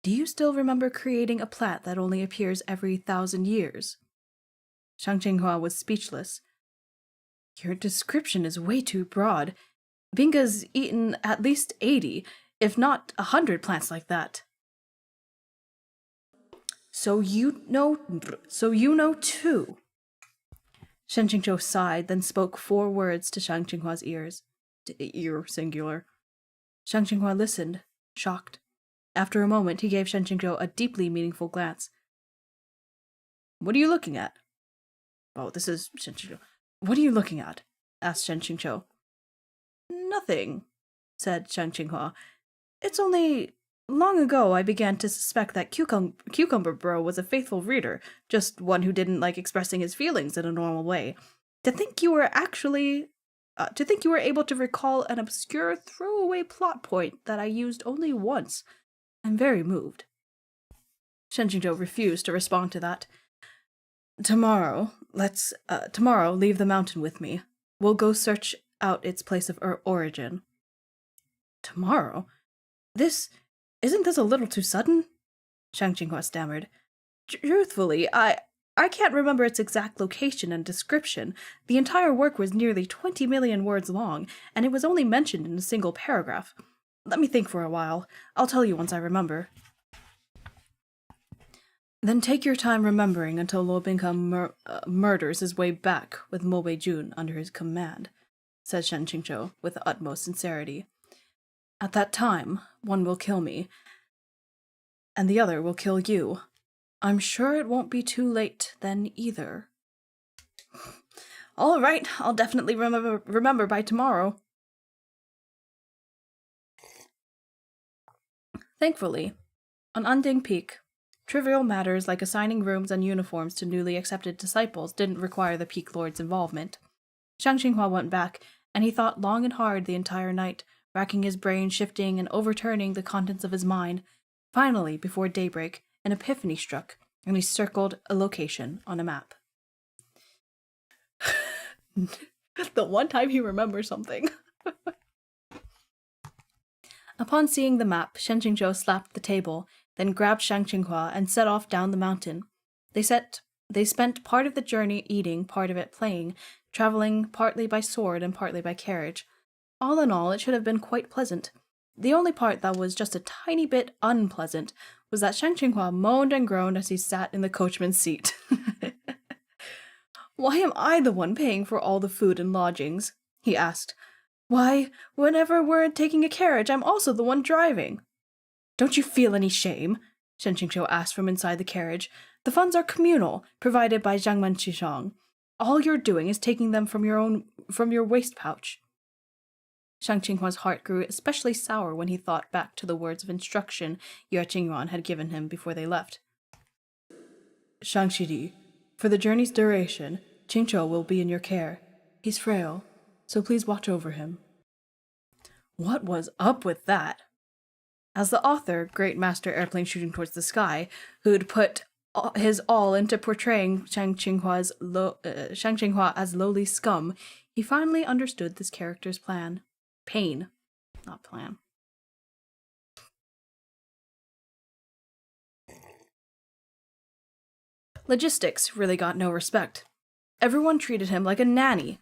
Speaker 1: Do you still remember creating a plant that only appears every 1,000 years? Shang Qinghua was speechless. Your description is way too broad. Binga's eaten at least 80, if not 100 plants like that. So you know too. Shen Qingqiu sighed, then spoke 4 words to Shang Qinghua's ears. Ear singular. Shang Qinghua listened, shocked. After a moment, he gave Shen Qingqiu a deeply meaningful glance. What are you looking at? Oh, this is Shen Qingqiu. What are you looking at? Asked Shen Qingqiu. Nothing, said Shang Qinghua. It's only long ago I began to suspect that Cucumber Bro was a faithful reader, just one who didn't like expressing his feelings in a normal way. To think you were able to recall an obscure throwaway plot point that I used only once. I'm very moved. Shen Qingqiu refused to respond to that. Tomorrow, leave the mountain with me. We'll go search out its place of origin. Tomorrow? Isn't this a little too sudden? Shang Qinghua stammered. Truthfully, I can't remember its exact location and description. The entire work was nearly 20 million words long, and it was only mentioned in a single paragraph. Let me think for a while. I'll tell you once I remember. Then take your time remembering until Lo Binghe murders his way back with Mo Beijun under his command, said Shen Qingqiu with the utmost sincerity. At that time, one will kill me, and the other will kill you. I'm sure it won't be too late then either. All right, I'll definitely remember by tomorrow. Thankfully, on Unding Peak, trivial matters like assigning rooms and uniforms to newly accepted disciples didn't require the Peak Lord's involvement. Shang Qinghua went back, and he thought long and hard the entire night, racking his brain, shifting and overturning the contents of his mind. Finally, before daybreak, an epiphany struck, and he circled a location on a map. The one time he remembers something. Upon seeing the map, Shen Qingqiu slapped the table, then grabbed Shang Qinghua and set off down the mountain. They spent part of the journey eating, part of it playing, traveling partly by sword and partly by carriage. All in all, it should have been quite pleasant. The only part that was just a tiny bit unpleasant was that Shang Qinghua moaned and groaned as he sat in the coachman's seat. Why am I the one paying for all the food and lodgings? He asked. Why, whenever we're taking a carriage, I'm also the one driving. Don't you feel any shame? Shen Qingqiu asked from inside the carriage. The funds are communal, provided by Jiangmen Qishong. All you're doing is taking them from your waist pouch. Shang Qinghua's heart grew especially sour when he thought back to the words of instruction Yue Qingyuan had given him before they left. Shang Shidi, for the journey's duration, Qingqiu will be in your care. He's frail, so please watch over him. What was up with that? As the author, Great Master Airplane Shooting Towards the Sky, who'd put his all into portraying Shang Qinghua as lowly scum, he finally understood this character's plan. Pain, not plan. Logistics really got no respect. Everyone treated him like a nanny.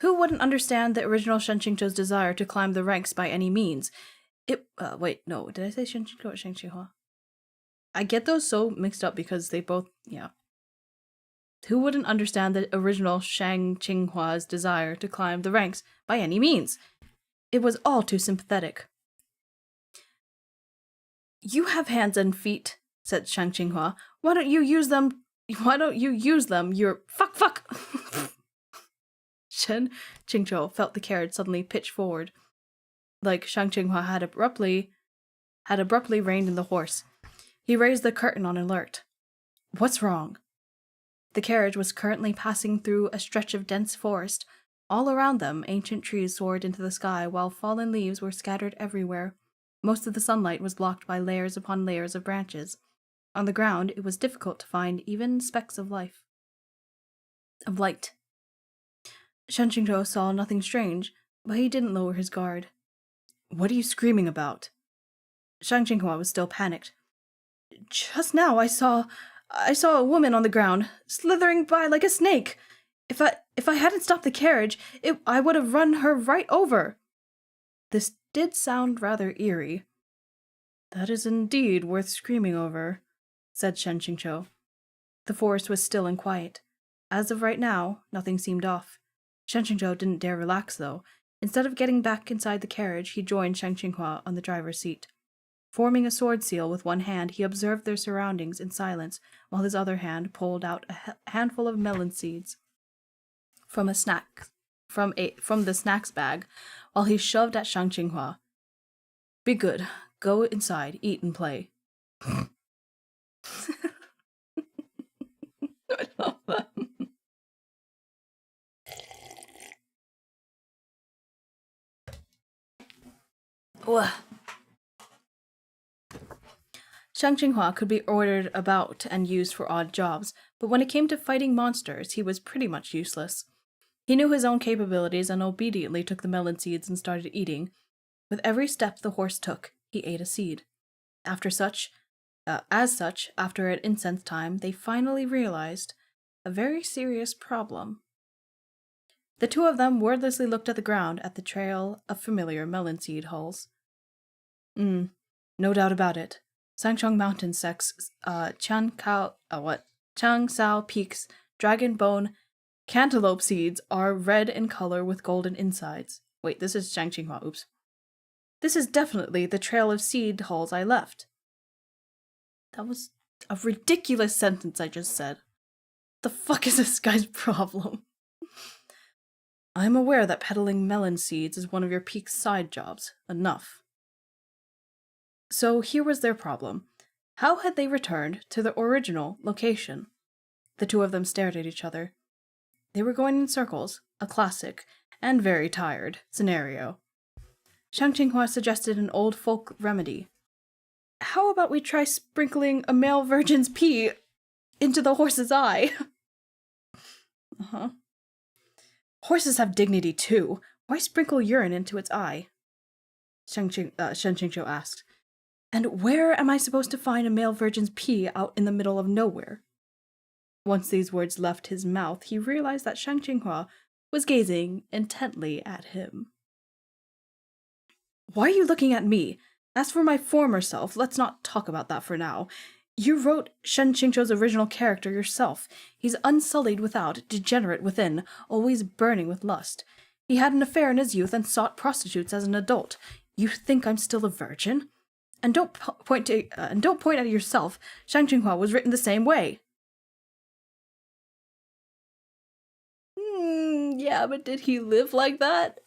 Speaker 1: Who wouldn't understand the original Shen Qingzhou's desire to climb the ranks by any means? Wait, no, did I say Shen Qingzhou or Shang Qinghua? I get those so mixed up because they both, yeah. Who wouldn't understand the original Shang Qinghua's desire to climb the ranks by any means? It was all too sympathetic. You have hands and feet, said Shang Qinghua. Why don't you use them? You're fuck. Shen Qingzhou felt the carriage suddenly pitch forward, like Shang Qinghua had abruptly reined in the horse. He raised the curtain on alert. What's wrong? The carriage was currently passing through a stretch of dense forest. All around them, ancient trees soared into the sky, while fallen leaves were scattered everywhere. Most of the sunlight was blocked by layers upon layers of branches. On the ground, it was difficult to find even specks of light. Shen Qingzhou saw nothing strange, but he didn't lower his guard. What are you screaming about? Shang Qinghua was still panicked. Just now I saw a woman on the ground, slithering by like a snake. If I hadn't stopped the carriage, I would have run her right over. This did sound rather eerie. That is indeed worth screaming over, said Shen Qingzhou. The forest was still and quiet. As of right now, nothing seemed off. Shen Qingzhou didn't dare relax, though. Instead of getting back inside the carriage, he joined Shang Qinghua on the driver's seat. Forming a sword seal with one hand, he observed their surroundings in silence, while his other hand pulled out a handful of melon seeds from the snacks bag, while he shoved at Shang Qinghua. Be good. Go inside, eat and play. I love that. Shang Qinghua could be ordered about and used for odd jobs, but when it came to fighting monsters, he was pretty much useless. He knew his own capabilities and obediently took the melon seeds and started eating. With every step the horse took, he ate a seed. As such, after an incensed time, they finally realized a very serious problem. The two of them wordlessly looked at the ground at the trail of familiar melon seed hulls. No doubt about it. Sangchong Mountain Sect's Changsao Peak's dragon bone cantaloupe seeds are red in color with golden insides. Wait, this is Shang Qinghua, oops. This is definitely the trail of seed hulls I left. That was a ridiculous sentence I just said. The fuck is this guy's problem? I'm aware that peddling melon seeds is one of your peak's side jobs. Enough. So here was their problem. How had they returned to the original location? The two of them stared at each other. They were going in circles, a classic, and very tired, scenario. Shang Qinghua suggested an old folk remedy. How about we try sprinkling a male virgin's pee into the horse's eye? Horses have dignity too. Why sprinkle urine into its eye? Shen Qingzhou asked. And where am I supposed to find a male virgin's pee out in the middle of nowhere? Once these words left his mouth, he realized that Shang Qinghua was gazing intently at him. Why are you looking at me? As for my former self, let's not talk about that for now. You wrote Shen Qingzhou's original character yourself. He's unsullied without, degenerate within, always burning with lust. He had an affair in his youth and sought prostitutes as an adult. You think I'm still a virgin? And don't point at yourself. Shang Qinghua was written the same way. Yeah, but did he live like that?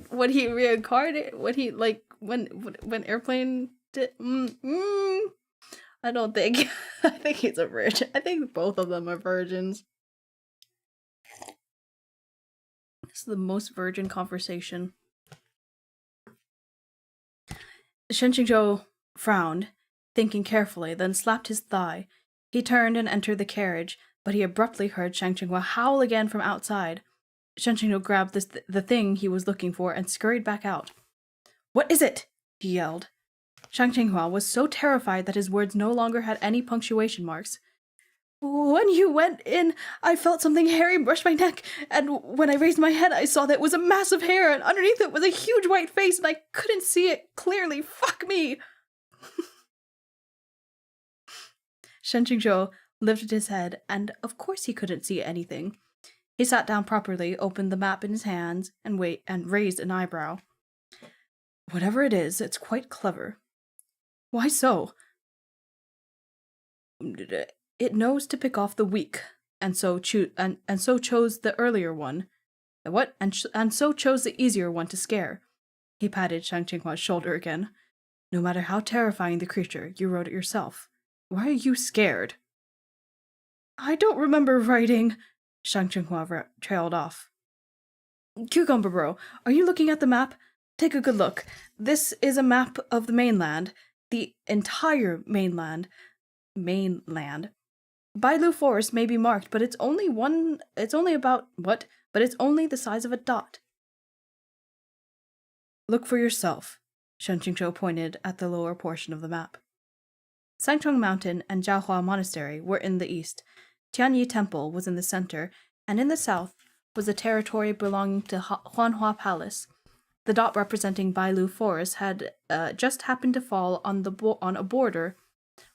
Speaker 1: When he reincarnated? When Airplane did? I don't think. I think he's a virgin. I think both of them are virgins. This is the most virgin conversation. Shen Qingzhou frowned, thinking carefully, then slapped his thigh. He turned and entered the carriage, but he abruptly heard Shang Qinghua howl again from outside. Shen Qingzhou grabbed the thing he was looking for and scurried back out. What is it? He yelled. Shang Qinghua was so terrified that his words no longer had any punctuation marks. When you went in, I felt something hairy brush my neck, and when I raised my head, I saw that it was a mass of hair, and underneath it was a huge white face, and I couldn't see it clearly. Fuck me! Shen Qingzhou lifted his head, and of course he couldn't see anything. He sat down properly, opened the map in his hands, and raised an eyebrow. Whatever it is, it's quite clever. Why so? It knows to pick off the weak, and so chose the earlier one. What? And so chose the easier one to scare. He patted Shang Qinghua's shoulder again. No matter how terrifying the creature, you wrote it yourself. Why are you scared? I don't remember writing. Shang Qinghua trailed off. Cucumber Bro, are you looking at the map? Take a good look. This is a map of the mainland. The entire mainland. Bailu Forest may be marked, but it's only the size of a dot. Look for yourself. Shen Qingzhou pointed at the lower portion of the map. Sangchong Mountain and Jiahua Monastery were in the east. Tianyi Temple was in the center, and in the south was the territory belonging to Huanhua Palace. The dot representing Bailu Forest had just happened to fall on a border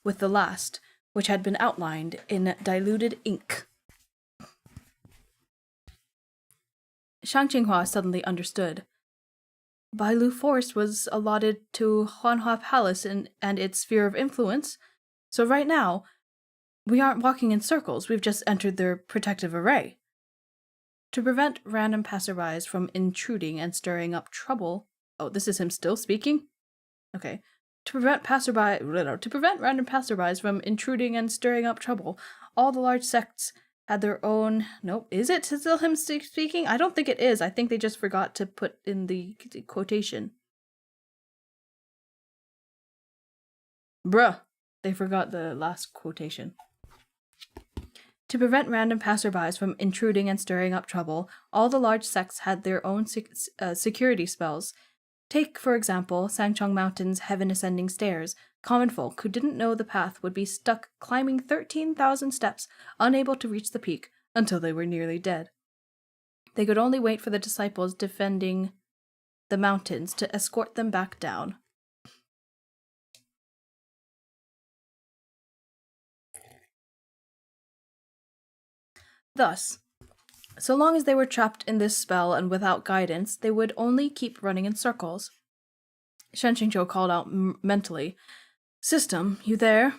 Speaker 1: with the last, which had been outlined in diluted ink. Shang Qinghua suddenly understood. Bailu Forest was allotted to Huanhua Palace and its sphere of influence, so right now, we aren't walking in circles, we've just entered their protective array. To prevent random passerbys from intruding and stirring up trouble... Oh, this is him still speaking? Okay. To prevent random passerbys from intruding and stirring up trouble, all the large sects had their own... Nope, is it still him speaking? I don't think it is. I think they just forgot to put in the quotation. Bruh. They forgot the last quotation. To prevent random passerbys from intruding and stirring up trouble, all the large sects had their own security spells. Take, for example, Sangchong Mountain's heaven-ascending stairs. Common folk who didn't know the path would be stuck climbing 13,000 steps, unable to reach the peak, until they were nearly dead. They could only wait for the disciples defending the mountains to escort them back down. Thus, so long as they were trapped in this spell and without guidance, they would only keep running in circles. Shen Qingzhou called out mentally, System, you there?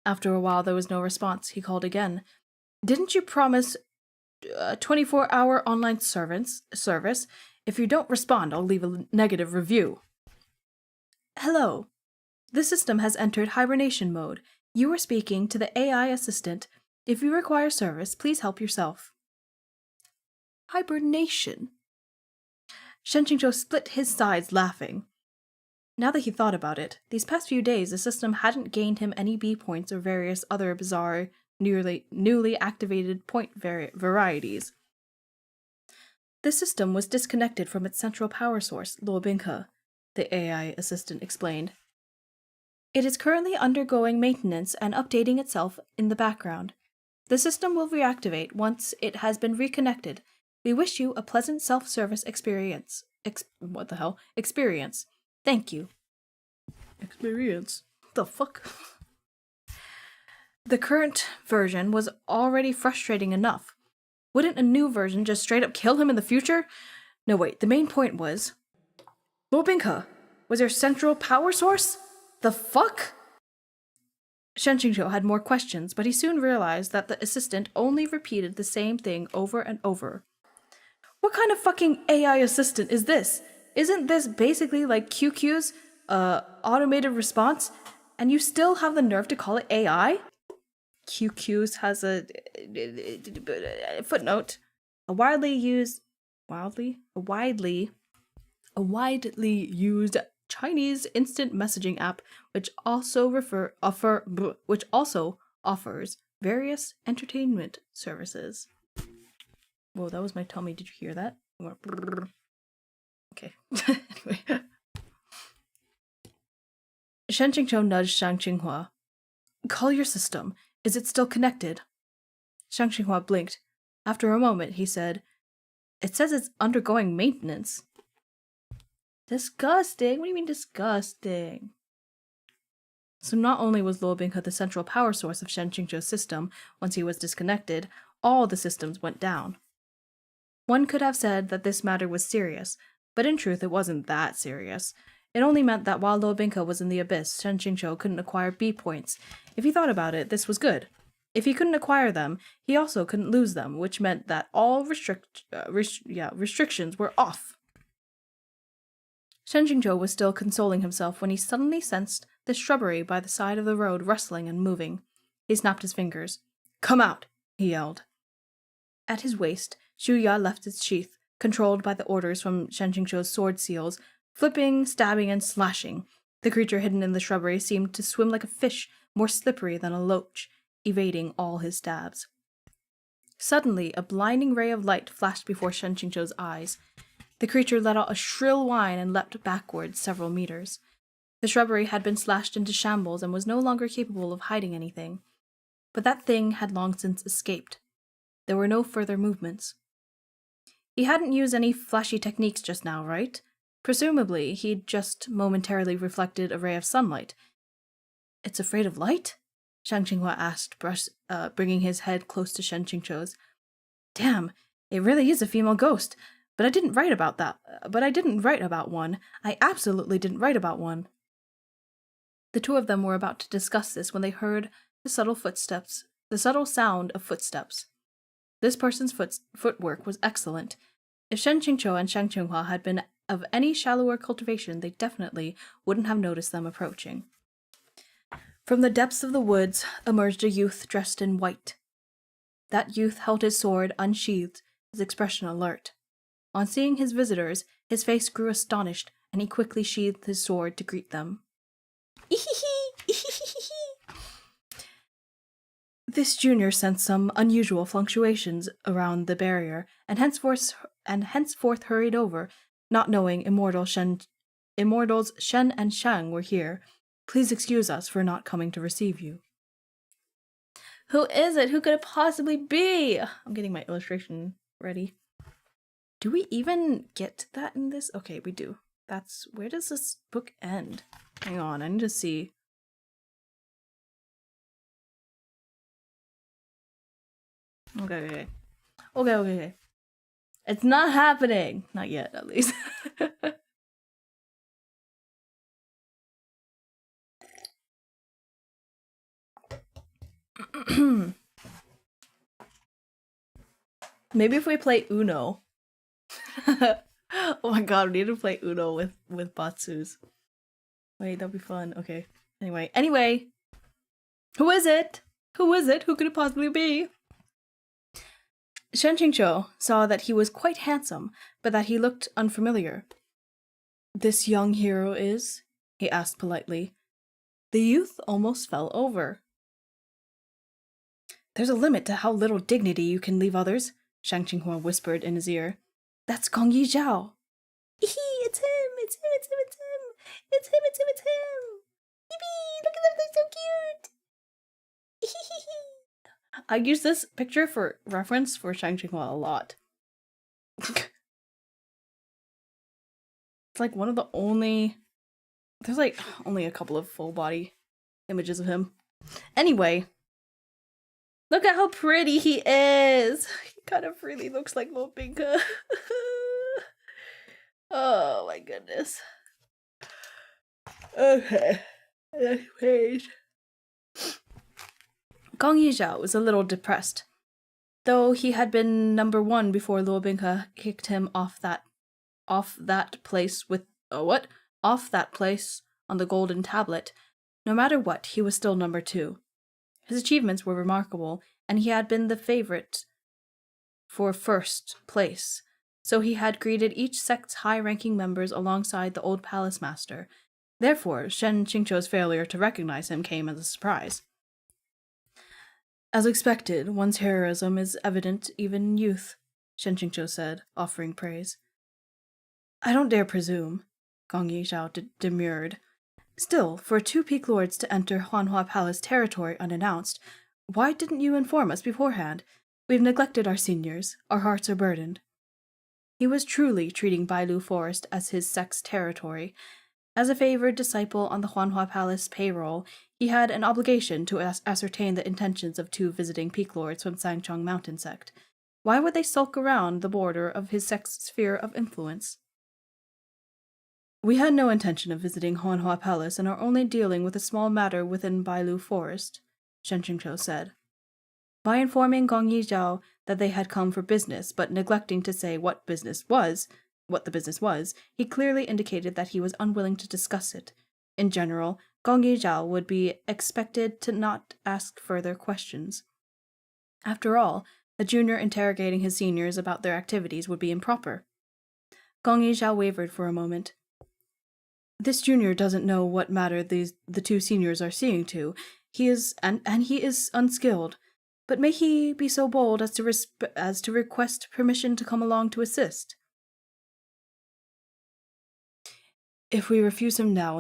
Speaker 1: After a while there was no response. He called again. Didn't you promise a 24-hour online service? If you don't respond, I'll leave a negative review. Hello. The system has entered hibernation mode. You are speaking to the AI assistant. If you require service, please help yourself. Hibernation. Shen Qingzhou split his sides, laughing. Now that he thought about it, these past few days the system hadn't gained him any B points or various other bizarre, newly activated point varieties. The system was disconnected from its central power source, Luo Binghe, the AI assistant explained. It is currently undergoing maintenance and updating itself in the background. The system will reactivate once it has been reconnected. We wish you a pleasant self-service experience. Experience. Thank you. Experience? The fuck? The current version was already frustrating enough. Wouldn't a new version just straight up kill him in the future? No, wait, the main point was... Luo Binghe was your central power source? The fuck? Shen Qingzhou had more questions, but he soon realized that the assistant only repeated the same thing over and over. What kind of fucking AI assistant is this? Isn't this basically like QQ's automated response? And you still have the nerve to call it AI? QQ's has a footnote. A widely used Chinese instant messaging app, which also offers various entertainment services. Whoa, that was my tummy. Did you hear that? Okay. Anyway. Shen Qingzhou nudged Shang Qinghua. Call your system. Is it still connected? Shang Xinghua blinked. After a moment, he said, "It says it's undergoing maintenance." Disgusting? What do you mean disgusting? So not only was Luo Binghe the central power source of Shen Qingzhou's system, once he was disconnected, all the systems went down. One could have said that this matter was serious, but in truth it wasn't that serious. It only meant that while Luo Binghe was in the abyss, Shen Qingzhou couldn't acquire B points. If he thought about it, this was good. If he couldn't acquire them, he also couldn't lose them, which meant that all restrictions were off. Shen Qingzhou was still consoling himself when he suddenly sensed the shrubbery by the side of the road rustling and moving. He snapped his fingers. "Come out!" he yelled. At his waist, Shu Ya left its sheath, controlled by the orders from Shen Qingzhou's sword seals, flipping, stabbing, and slashing. The creature hidden in the shrubbery seemed to swim like a fish, more slippery than a loach, evading all his stabs. Suddenly, a blinding ray of light flashed before Shen Qingzhou's eyes. The creature let out a shrill whine and leapt backwards several meters. The shrubbery had been slashed into shambles and was no longer capable of hiding anything. But that thing had long since escaped. There were no further movements. He hadn't used any flashy techniques just now, right? Presumably, he'd just momentarily reflected a ray of sunlight. "It's afraid of light?" Shang Xinghua asked, bringing his head close to Shen Qingzhou's. "Damn, it really is a female ghost. But I didn't write about that. But I didn't write about one. I absolutely didn't write about one." The two of them were about to discuss this when they heard the subtle sound of footsteps. This person's footwork was excellent. If Shen Qingzhou and Shang Qinghua had been of any shallower cultivation, they definitely wouldn't have noticed them approaching. From the depths of the woods emerged a youth dressed in white. That youth held his sword unsheathed, his expression alert. On seeing his visitors, his face grew astonished, and he quickly sheathed his sword to greet them. This junior sensed some unusual fluctuations around the barrier, and henceforth hurried over, not knowing Immortals Shen and Shang were here. "Please excuse us for not coming to receive you." Who is it? Who could it possibly be? I'm getting my illustration ready. Do we even get that in this? Okay, we do. Where does this book end? Hang on, I need to see. Okay. It's not happening. Not yet, at least. Maybe if we play Uno. Oh my god, we need to play Uno with Batsus. Wait, that'd be fun. Okay. Anyway. Who is it? Who could it possibly be? Shen Qingzhou saw that he was quite handsome, but that he looked unfamiliar. "This young hero is?" he asked politely. The youth almost fell over. "There's a limit to how little dignity you can leave others," Shang Qinghua whispered in his ear. "That's Gong Yi Zhao." "It's him! It's him! Yippee! Look at them, they're so cute! I use this picture for reference for Shang Qinghua a lot. It's like one of the only... There's like only a couple of full body images of him. Anyway. Look at how pretty he is! He kind of really looks like Luo Binghe. Oh my goodness. Okay. Next page. Gong Yizhao was a little depressed. Though he had been number 1 before Luo Binghe kicked him off that place on the golden tablet. No matter what, he was still number 2. His achievements were remarkable, and he had been the favorite for first place, so he had greeted each sect's high-ranking members alongside the old palace master. Therefore, Shen Qingzhou's failure to recognize him came as a surprise. "As expected, one's heroism is evident even in youth," Shen Qingzhou said, offering praise. "I don't dare presume," Gong Yizhao demurred. "Still, for 2 peak lords to enter Huanhua Palace territory unannounced, why didn't you inform us beforehand? We've neglected our seniors. Our hearts are burdened. He was truly treating Bailu Forest as his sect's territory. As a favored disciple on the Huanhua Palace payroll, he had an obligation to ascertain the intentions of two visiting peak lords from Sangchong Mountain sect. Why would they sulk around the border of his sect's sphere of influence? We had no intention of visiting Huanhua Palace and are only dealing with a small matter within Bailu Forest, Shen Qingzhou said. By informing Gong Yizhao that they had come for business, but neglecting to say what the business was, he clearly indicated that he was unwilling to discuss it. In general, Gong Yizhao would be expected to not ask further questions. After all, a junior interrogating his seniors about their activities would be improper. Gong Yizhao wavered for a moment. This junior doesn't know what matter the two seniors are seeing to. He is unskilled. But may he be so bold as to request permission to come along to assist? If we refuse him now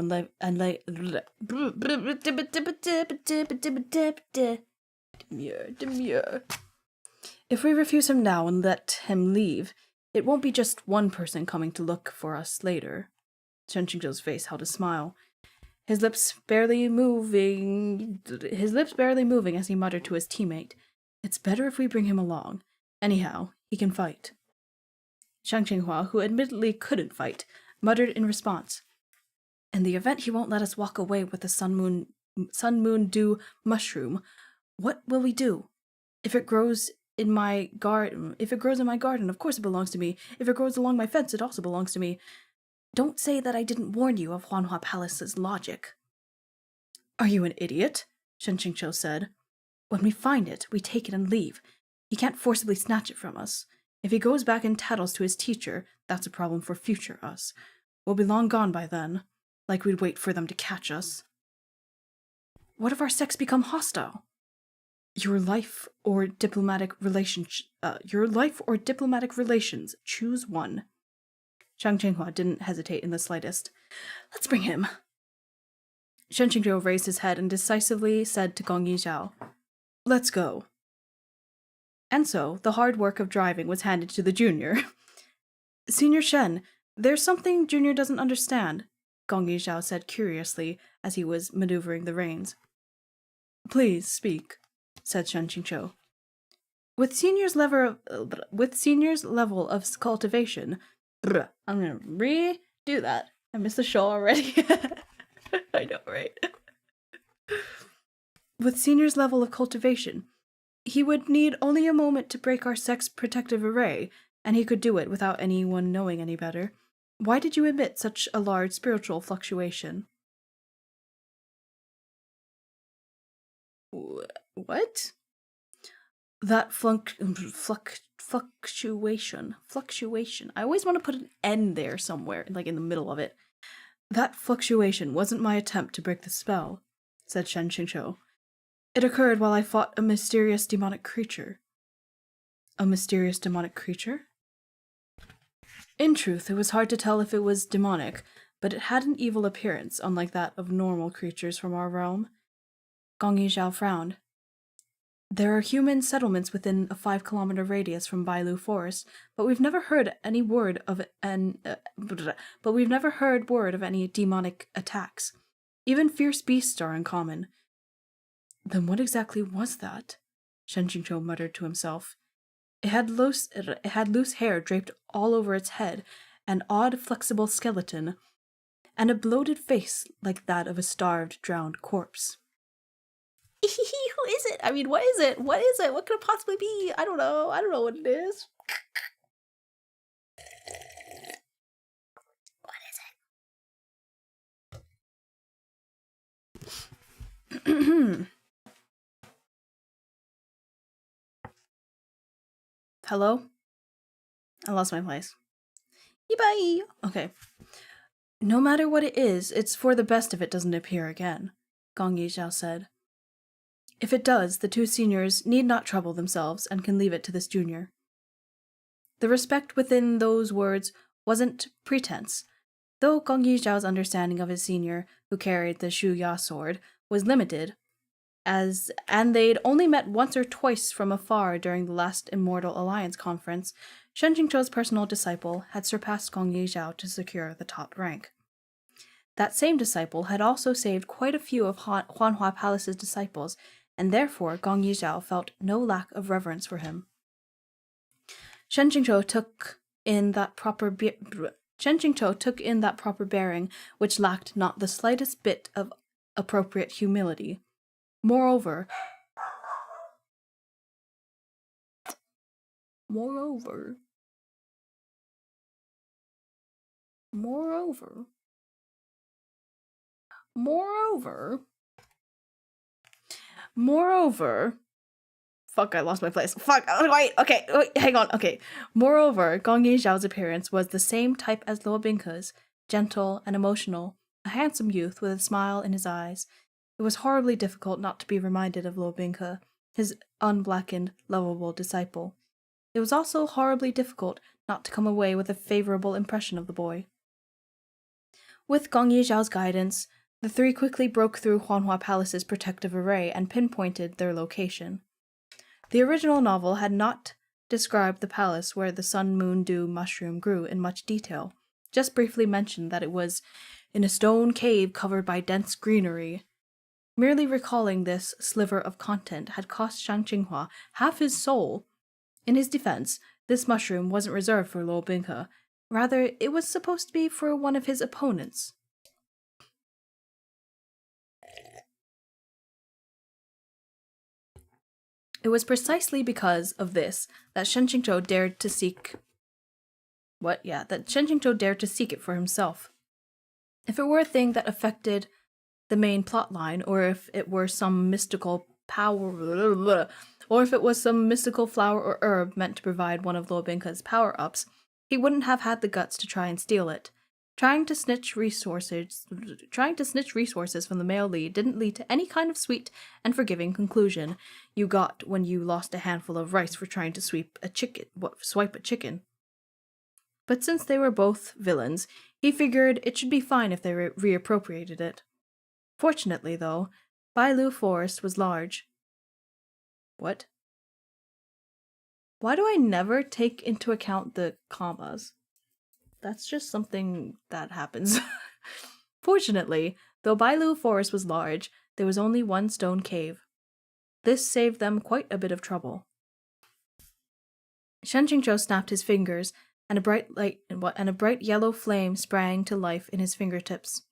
Speaker 1: If we refuse him now and let him leave, it won't be just one person coming to look for us later. Shen Qingzhou's face held a smile. His lips barely moving as he muttered to his teammate, "It's better if we bring him along. Anyhow, he can fight." Shang Qinghua, who admittedly couldn't fight, muttered in response, "In the event he won't let us walk away with the sun moon dew mushroom, what will we do? If it grows in my garden, of course it belongs to me. If it grows along my fence, it also belongs to me. Don't say that I didn't warn you of Huanhua Palace's logic." "Are you an idiot?" Shen Qingzhou said. "When we find it, we take it and leave. He can't forcibly snatch it from us. If he goes back and tattles to his teacher, that's a problem for future us. We'll be long gone by then. Like we'd wait for them to catch us." "What if our sects become hostile?" Your life or diplomatic relations. Choose one." Shang Qinghua didn't hesitate in the slightest. "Let's bring him." Shen Qingzhou raised his head and decisively said to Gong Yizhao, "Let's go." And so, the hard work of driving was handed to the junior. "Senior Shen, there's something Junior doesn't understand," Gong Yizhao said curiously as he was maneuvering the reins. "Please speak," said Shen Qingzhou. With Senior's level of cultivation, I'm gonna redo that. I missed the show already. I know, right? With Senior's level of cultivation, he would need only a moment to break our sect's protective array, and he could do it without anyone knowing any better. Why did you admit such a large spiritual fluctuation? What? That fluctuation. I always want to put an N there somewhere, like in the middle of it. That fluctuation wasn't my attempt to break the spell, said Shen Qingzhou. It occurred while I fought a mysterious demonic creature. A mysterious demonic creature? In truth, it was hard to tell if it was demonic, but it had an evil appearance, unlike that of normal creatures from our realm. Gong Yizhao frowned. There are human settlements within a 5-kilometer radius from Bailu Forest, but we've never heard word of any demonic attacks. Even fierce beasts are uncommon. Then what exactly was that? Shen Qingzhou muttered to himself. It had loose hair draped all over its head, an odd flexible skeleton, and a bloated face like that of a starved, drowned corpse. Who is it? I mean, what is it? What is it? What could it possibly be? I don't know. I don't know what it is. What is it? Hello? I lost my place. Bye. Okay. No matter what it is, it's for the best if it doesn't appear again, Gong Yizhao said. If it does, the two seniors need not trouble themselves and can leave it to this junior. The respect within those words wasn't pretense. Though Gong Yizhao's understanding of his senior, who carried the Shu Ya sword, was limited, and they'd only met once or twice from afar during the last Immortal Alliance conference, Shen Jingzhou's personal disciple had surpassed Gong Yizhao to secure the top rank. That same disciple had also saved quite a few of Huanhua Palace's disciples, and therefore Gong Yizhao felt no lack of reverence for him. Shen Jingzhou took in that proper bearing, which lacked not the slightest bit of appropriate humility. Moreover, fuck, I lost my place. Fuck, wait, hang on, okay. Moreover, Gong Yizhao's appearance was the same type as Luo Bingke's, gentle and emotional, a handsome youth with a smile in his eyes. It was horribly difficult not to be reminded of Luo Bingke, his unblackened, lovable disciple. It was also horribly difficult not to come away with a favorable impression of the boy. With Gong Yizhao's guidance, the three quickly broke through Huanhua Palace's protective array and pinpointed their location. The original novel had not described the palace where the sun, moon, dew mushroom grew in much detail, just briefly mentioned that it was in a stone cave covered by dense greenery. Merely recalling this sliver of content had cost Shang Qinghua half his soul. In his defense, this mushroom wasn't reserved for Luo Bingke. Rather, it was supposed to be for one of his opponents. It was precisely because of this that Shen Qingzhou dared to seek it for himself. If it were a thing that affected the main plotline, or if it were some mystical power, or if it was some mystical flower or herb meant to provide one of Luo Bingke's power-ups, he wouldn't have had the guts to try and steal it. Trying to snitch resources from the male lead didn't lead to any kind of sweet and forgiving conclusion you got when you lost a handful of rice for trying to swipe a chicken. But since they were both villains, he figured it should be fine if they reappropriated it. Fortunately, though, Bailu Forest was large. What? Why do I never take into account the commas? That's just something that happens. Fortunately, though Bailu Forest was large, there was only one stone cave. This saved them quite a bit of trouble. Shen Jingzhou snapped his fingers, and a bright yellow flame sprang to life in his fingertips.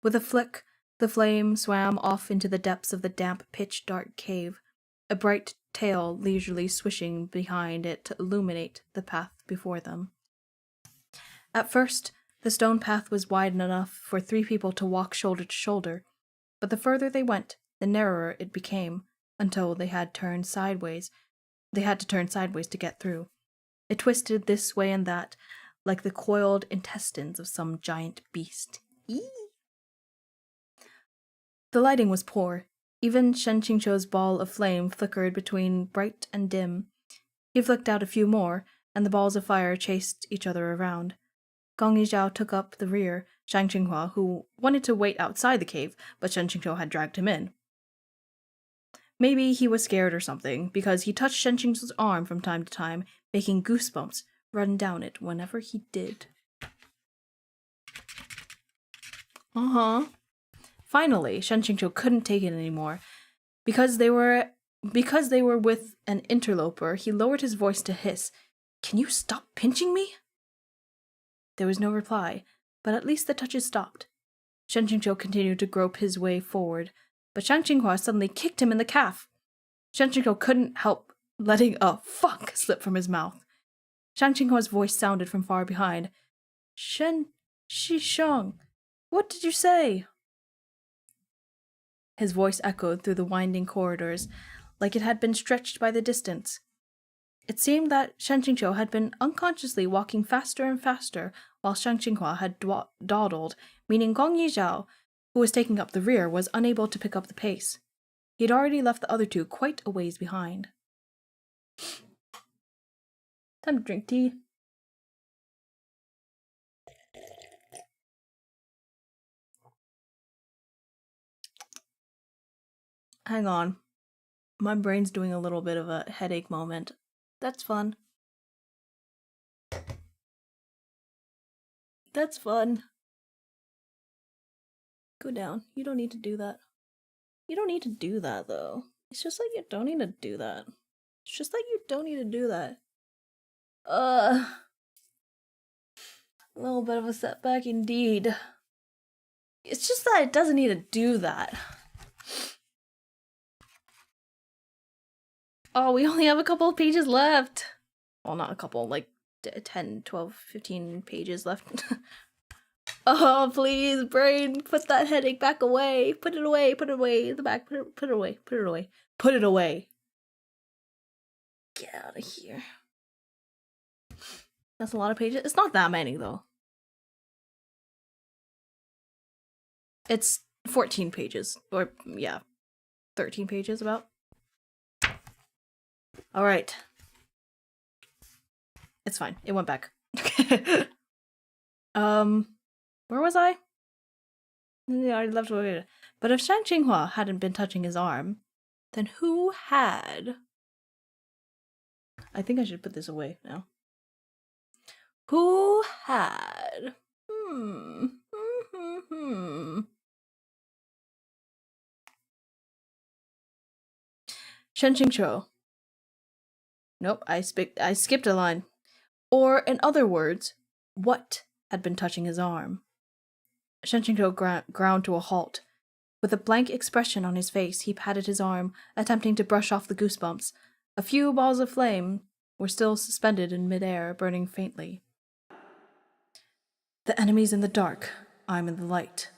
Speaker 1: With a flick, the flame swam off into the depths of the damp, pitch-dark cave, a bright tail leisurely swishing behind it to illuminate the path before them. At first, the stone path was wide enough for three people to walk shoulder to shoulder, but the further they went, the narrower it became, until they had to turn sideways to get through. It twisted this way and that, like the coiled intestines of some giant beast. Eee! The lighting was poor. Even Shen Qingzhou's ball of flame flickered between bright and dim. He flicked out a few more, and the balls of fire chased each other around. Gong Yizhao took up the rear, Shang Qinghua, who wanted to wait outside the cave, but Shen Qingzhou had dragged him in. Maybe he was scared or something, because he touched Shen Qingzhou's arm from time to time, making goosebumps run down it whenever he did. Finally, Shen Qingzhou couldn't take it anymore. Because they were with an interloper, he lowered his voice to hiss, "Can you stop pinching me?" There was no reply, but at least the touches stopped. Shen Qingzhou continued to grope his way forward, but Shang Qinghua suddenly kicked him in the calf. Shen Qingzhou couldn't help letting a "fuck" slip from his mouth. Shang Qinghua's voice sounded from far behind. "Shen Shishong, what did you say?" His voice echoed through the winding corridors, like it had been stretched by the distance. It seemed that Shen Qingzhou had been unconsciously walking faster and faster, while Shang Qinghua had dawdled, meaning Gong Yizhao, who was taking up the rear, was unable to pick up the pace. He had already left the other two quite a ways behind. Time to drink tea. Hang on. My brain's doing a little bit of a headache moment. That's fun. That's fun. Go down. You don't need to do that. You don't need to do that, though. It's just like you don't need to do that. It's just like you don't need to do that. A little bit of a setback indeed. It's just that it doesn't need to do that. Oh, we only have a couple of pages left. Well, not a couple, like 10, 12, 15 pages left. Oh, please, brain, put that headache back away. Put it away, put it away. The back, put it away, put it away. Put it away. Get out of here. That's a lot of pages. It's not that many, though. It's 14 pages. Or, yeah, 13 pages about. Alright. It's fine. It went back. Where was I? Yeah, I left. But if Shang Qinghua hadn't been touching his arm, then who had? I think I should put this away now. Who had? Shen Qingqiu. Nope, I skipped a line. Or, in other words, what had been touching his arm? Shen Qingqiu ground to a halt. With a blank expression on his face, he patted his arm, attempting to brush off the goosebumps. A few balls of flame were still suspended in midair, burning faintly. The enemy's in the dark. I'm in the light.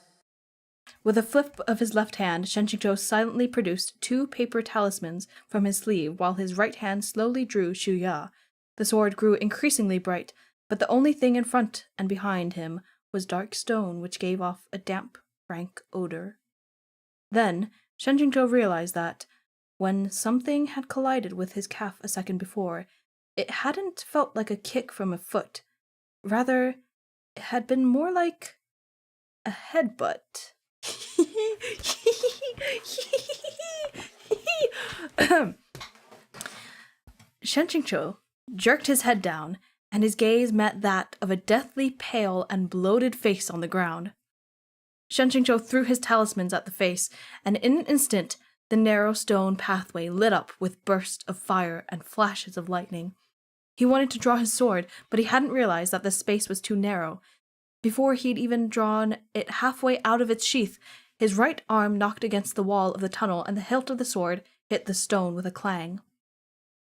Speaker 1: With a flip of his left hand, Shen Qingqiu silently produced 2 paper talismans from his sleeve, while his right hand slowly drew Shu Ya. The sword grew increasingly bright, but the only thing in front and behind him was dark stone, which gave off a damp, rank odor. Then, Shen Qingqiu realized that, when something had collided with his calf a second before, it hadn't felt like a kick from a foot. Rather, it had been more like a headbutt. Shen Qingqiu jerked his head down, and his gaze met that of a deathly pale and bloated face on the ground. Shen Qingqiu threw his talismans at the face, and in an instant the narrow stone pathway lit up with bursts of fire and flashes of lightning. He wanted to draw his sword, but he hadn't realized that the space was too narrow. Before he'd even drawn it halfway out of its sheath, his right arm knocked against the wall of the tunnel, and the hilt of the sword hit the stone with a clang.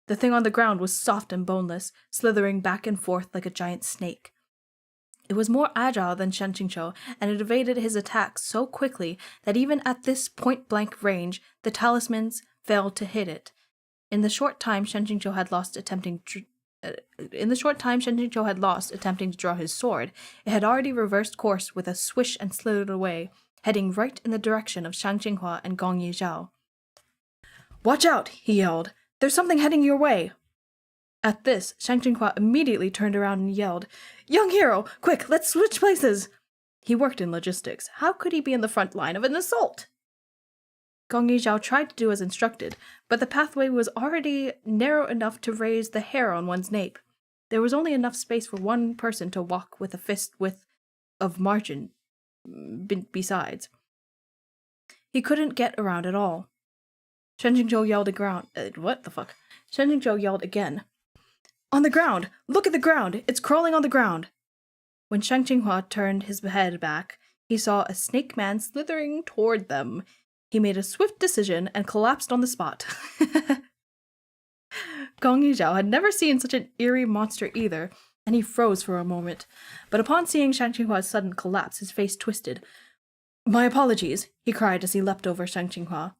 Speaker 1: The thing on the ground was soft and boneless, slithering back and forth like a giant snake. It was more agile than Shen Qingqiu, and it evaded his attacks so quickly that even at this point-blank range, the talismans failed to hit it. In the short time Shen Qingqiu had lost attempting to draw his sword, it had already reversed course with a swish and slithered away, heading right in the direction of Shang Qinghua and Gong Yizhao. "Watch out!" he yelled. "There's something heading your way!" At this, Shang Qinghua immediately turned around and yelled, "Young hero, quick, let's switch places!" He worked in logistics. How could he be in the front line of an assault? Gong Yizhao tried to do as instructed, but the pathway was already narrow enough to raise the hair on one's nape. There was only enough space for one person to walk with a fist width of margin besides. He couldn't get around at all. Shen Qingqiu yelled Shen Qingqiu yelled again. "On the ground! Look at the ground! It's crawling on the ground!" When Shang Qinghua turned his head back, he saw a snake man slithering toward them. He made a swift decision and collapsed on the spot. Gong Yizhao had never seen such an eerie monster either, and he froze for a moment. But upon seeing Shang Qinghua's sudden collapse, his face twisted. "My apologies," he cried as he leapt over Shang Qinghua.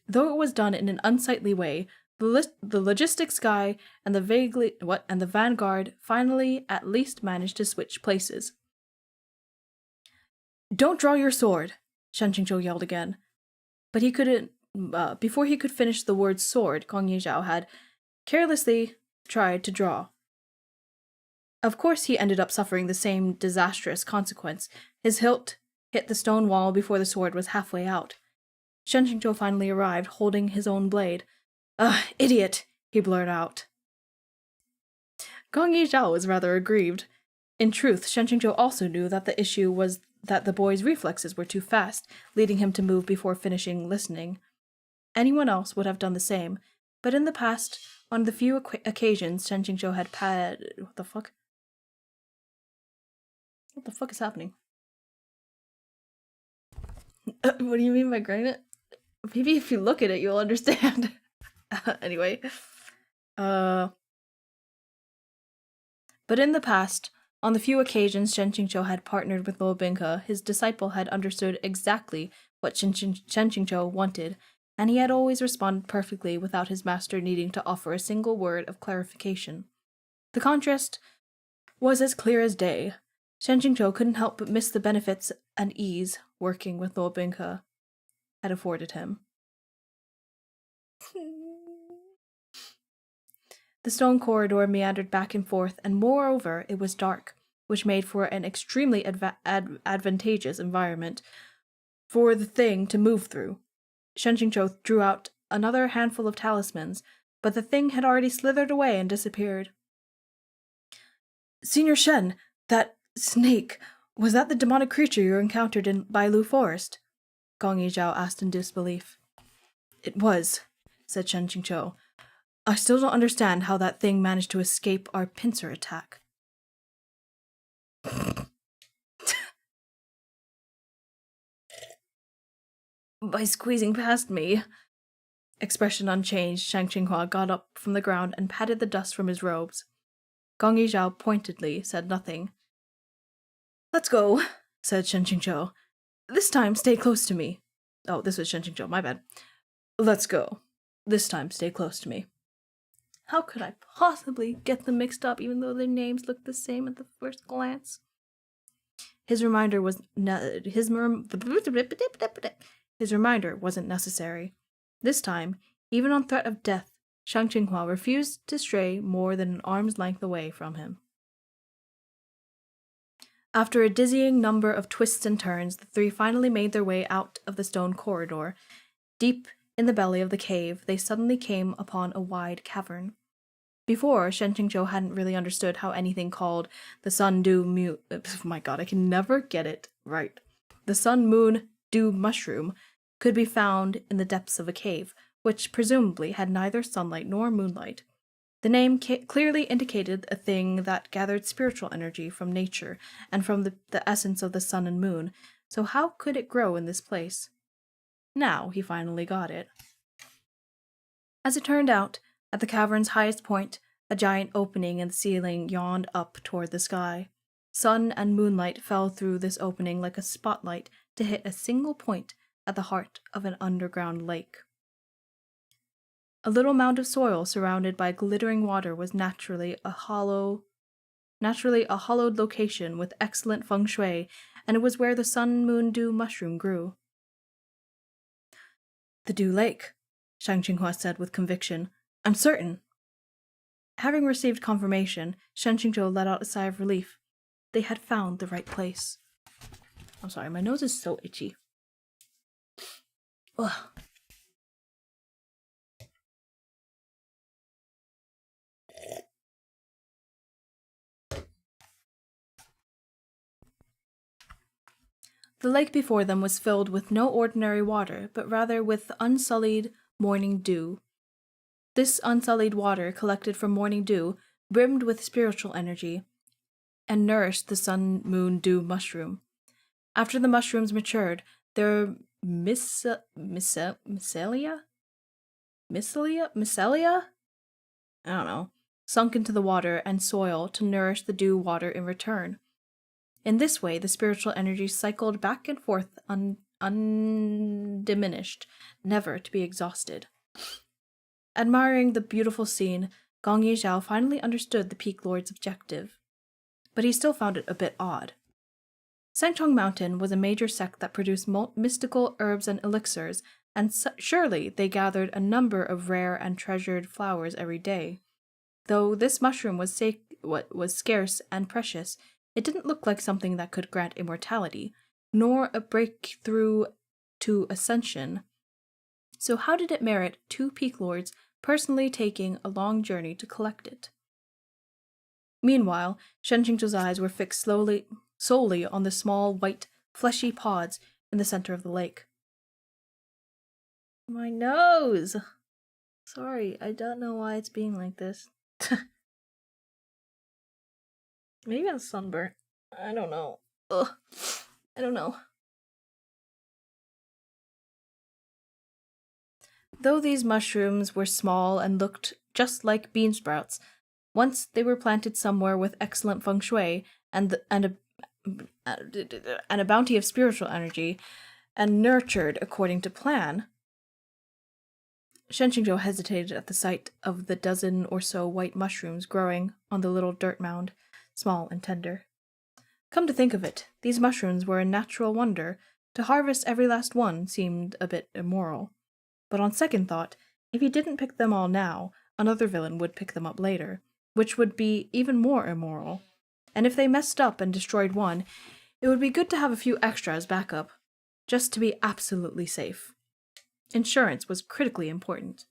Speaker 1: Though it was done in an unsightly way, the logistics guy and the vanguard finally at least managed to switch places. "Don't draw your sword," Shen Qingqiu yelled again. But he couldn't. Before he could finish the word sword, Gong Yizhao had carelessly tried to draw. Of course, he ended up suffering the same disastrous consequence. His hilt hit the stone wall before the sword was halfway out. Shen Qingzhou finally arrived, holding his own blade. Idiot! He blurted out. Gong Yizhao was rather aggrieved. In truth, Shen Qingzhou also knew that the issue was that the boy's reflexes were too fast, leading him to move before finishing listening. Anyone else would have done the same, but in the past, on the few occasions Shen Qingzhou had What the fuck? What the fuck is happening? What do you mean by granite? Maybe if you look at it, you'll understand. Anyway. But in the past, on the few occasions Shen Qingzhou had partnered with Luo Binghe, his disciple had understood exactly what Shen Qingzhou wanted, and he had always responded perfectly without his master needing to offer a single word of clarification. The contrast was as clear as day. Shen Qingzhou couldn't help but miss the benefits and ease working with Luo Binghe had afforded him. The stone corridor meandered back and forth, and moreover it was dark, which made for an extremely advantageous environment for the thing to move through. Shen Qingzhou drew out another handful of talismans, but the thing had already slithered away and disappeared. Senior Shen, that snake, was that the demonic creature you encountered in Bailu Forest? Gong Yizhao asked in disbelief. It was, said Shen Qingzhou. I still don't understand how that thing managed to escape our pincer attack. By squeezing past me. Expression unchanged, Shang Qinghua got up from the ground and patted the dust from his robes. Gong Yizhao pointedly said nothing. Let's go, said Shen Qingzhou. This time, stay close to me. Oh, this was Shen Qingzhou, my bad. Let's go. This time, stay close to me. How could I possibly get them mixed up, even though their names looked the same at the first glance? His reminder wasn't necessary. This time, even on threat of death, Shang Qinghua refused to stray more than an arm's length away from him. After a dizzying number of twists and turns, the three finally made their way out of the stone corridor. Deep in the belly of the cave, they suddenly came upon a wide cavern. Before, Shen Qingzhou hadn't really understood how anything called the sun-dew oh my god, I can never get it right. The sun-moon-dew mushroom could be found in the depths of a cave, which presumably had neither sunlight nor moonlight. The name clearly indicated a thing that gathered spiritual energy from nature and from the essence of the sun and moon, so how could it grow in this place? Now he finally got it. As it turned out, at the cavern's highest point, a giant opening in the ceiling yawned up toward the sky. Sun and moonlight fell through this opening like a spotlight to hit a single point at the heart of an underground lake. A little mound of soil surrounded by glittering water was naturally a hollowed location with excellent feng shui, and it was where the sun-moon-dew mushroom grew. The Dew Lake, Shang Qinghua said with conviction. I'm certain. Having received confirmation, Shen Qingzhou let out a sigh of relief. They had found the right place. I'm sorry, my nose is so itchy. Ugh. The lake before them was filled with no ordinary water, but rather with unsullied morning dew. This unsullied water, collected from morning dew, brimmed with spiritual energy, and nourished the sun-moon-dew mushroom. After the mushrooms matured, their mycelia? I don't know, sunk into the water and soil to nourish the dew water in return. In this way, the spiritual energy cycled back and forth undiminished, never to be exhausted. Admiring the beautiful scene, Gong Yizhao finally understood the Peak Lord's objective, but he still found it a bit odd. Sangchong Mountain was a major sect that produced mystical herbs and elixirs, and surely they gathered a number of rare and treasured flowers every day. Though this mushroom was scarce and precious, it didn't look like something that could grant immortality, nor a breakthrough to ascension. So how did it merit two Peak Lords personally taking a long journey to collect it? Meanwhile, Shen Qingzhou's eyes were fixed solely on the small, white, fleshy pods in the center of the lake. My nose! Sorry, I don't know why it's being like this. Maybe I'm sunburnt. I don't know. Ugh. I don't know. Though these mushrooms were small and looked just like bean sprouts, once they were planted somewhere with excellent feng shui and a bounty of spiritual energy, and nurtured according to plan. Shen Qingzhou hesitated at the sight of the dozen or so white mushrooms growing on the little dirt mound, small and tender. Come to think of it, these mushrooms were a natural wonder. To harvest every last one seemed a bit immoral. But on second thought, if he didn't pick them all now, another villain would pick them up later, which would be even more immoral. And if they messed up and destroyed one, it would be good to have a few extra as backup, just to be absolutely safe. Insurance was critically important.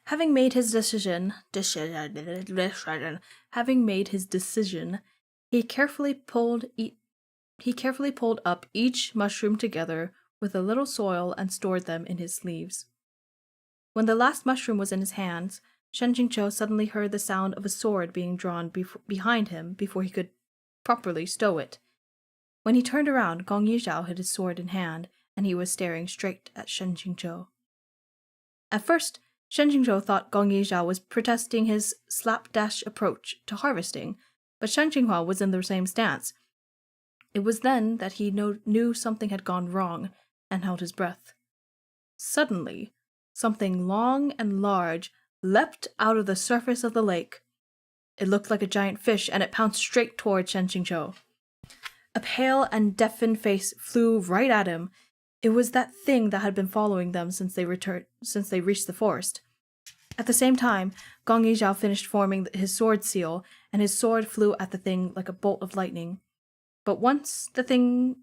Speaker 1: Having made his decision, he carefully pulled up each mushroom together with a little soil and stored them in his sleeves. When the last mushroom was in his hands, Shen Qingzhou suddenly heard the sound of a sword being drawn behind him before he could properly stow it. When he turned around, Gong Yizhao had his sword in hand, and he was staring straight at Shen Qingzhou. At first, Shen Qingzhou thought Gong Yizhao was protesting his slapdash approach to harvesting, but Shen Qinghua was in the same stance. It was then that he knew something had gone wrong, and held his breath. Suddenly, something long and large leapt out of the surface of the lake. It looked like a giant fish, and it pounced straight toward Shen Qingzhou. A pale and deafened face flew right at him. It was that thing that had been following them since they reached the forest. At the same time, Gong Yizhao finished forming his sword seal, and his sword flew at the thing like a bolt of lightning. But once the thing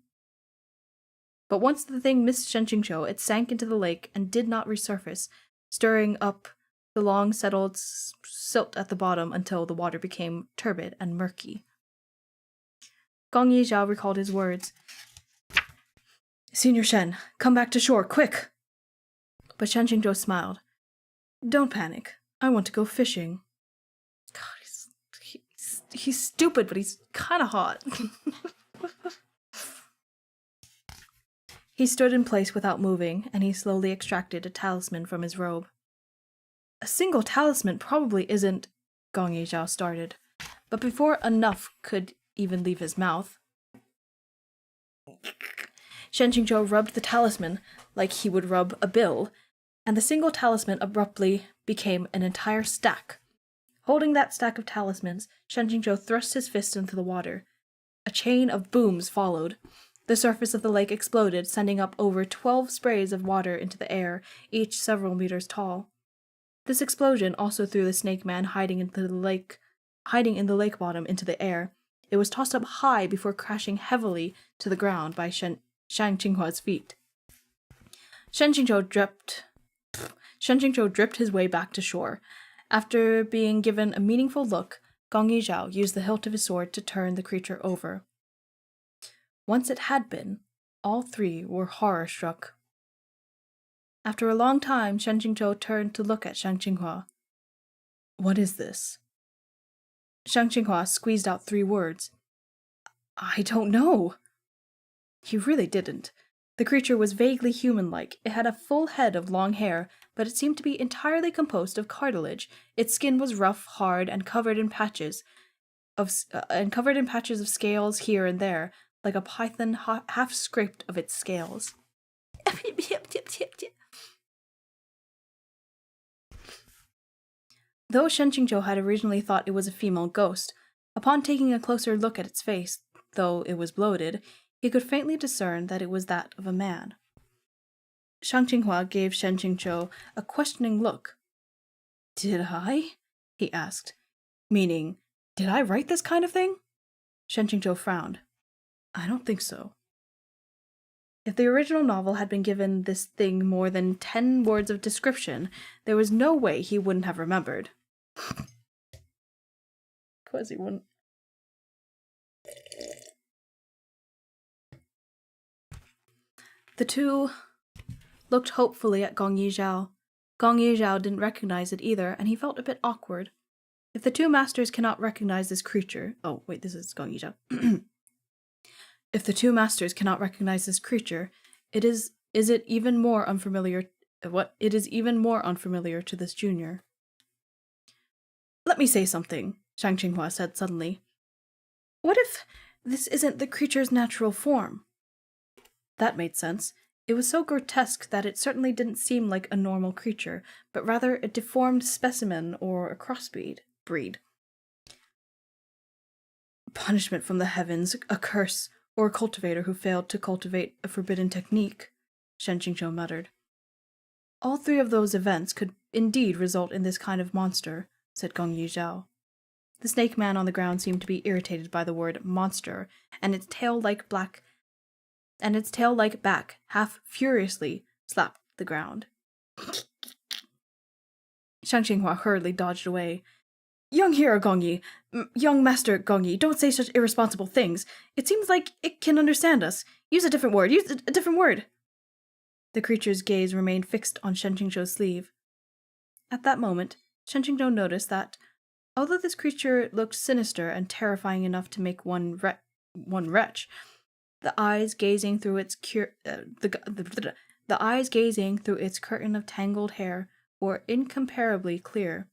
Speaker 1: missed Shen Qingzhou, it sank into the lake and did not resurface, stirring up the long settled silt at the bottom until the water became turbid and murky. Gong Yizhao recalled his words. "Senior Shen, come back to shore, quick!" But Shen Qingzhou smiled. "Don't panic. I want to go fishing." God, he's stupid, but he's kind of hot. He stood in place without moving, and he slowly extracted a talisman from his robe. "A single talisman probably isn't," Gong Yizhao started, but before enough could even leave his mouth, Shen Qingzhou rubbed the talisman like he would rub a bill, and the single talisman abruptly became an entire stack. Holding that stack of talismans, Shen Qingzhou thrust his fist into the water. A chain of booms followed. The surface of the lake exploded, sending up over 12 sprays of water into the air, each several meters tall. This explosion also threw the snake man hiding in the lake bottom into the air. It was tossed up high before crashing heavily to the ground by Shang Qinghua's feet. Shen Qingzhou dripped his way back to shore. After being given a meaningful look, Gong Yizhao used the hilt of his sword to turn the creature over. Once it had been, all three were horror-struck. After a long time, Shen Qingzhou turned to look at Shang Qinghua. "What is this?" Shang Qinghua squeezed out 3 words. "I don't know." He really didn't. The creature was vaguely human-like. It had a full head of long hair, but it seemed to be entirely composed of cartilage. Its skin was rough, hard, and covered in patches of scales here and there, like a python half scraped of its scales. Though Shen Qingzhou had originally thought it was a female ghost, upon taking a closer look at its face, though it was bloated, he could faintly discern that it was that of a man. Shang Qinghua gave Shen Qingzhou a questioning look. "Did I?" he asked. Meaning, did I write this kind of thing? Shen Qingzhou frowned. I don't think so. If the original novel had been given this thing more than 10 words of description, there was no way he wouldn't have remembered. Of course he wouldn't. The two looked hopefully at Gong Yizhao. Gong Yizhao didn't recognize it either, and he felt a bit awkward. If the two masters cannot recognize this creature... Oh, wait, this is Gong Yizhao. If the two masters cannot recognize this creature, it is even more unfamiliar to this junior. Let me say something, Shang Qinghua said suddenly. What if this isn't the creature's natural form? That made sense. It was so grotesque that it certainly didn't seem like a normal creature, but rather a deformed specimen or a crossbreed. Punishment from the heavens, a curse, or a cultivator who failed to cultivate a forbidden technique, Shen Qingzhou muttered. All three of those events could indeed result in this kind of monster, said Gong Yizhao. The snake man on the ground seemed to be irritated by the word monster, and its tail-like back half furiously slapped the ground. Shang Qinghua hurriedly dodged away. Young hero Gongyi, young master Gongyi, don't say such irresponsible things. It seems like it can understand us. Use a different word. Use a different word. The creature's gaze remained fixed on Shen Qingzhou's sleeve. At that moment, Shen Qingzhou noticed that, although this creature looked sinister and terrifying enough to make one retch, the eyes gazing through its curtain of tangled hair were incomparably clear,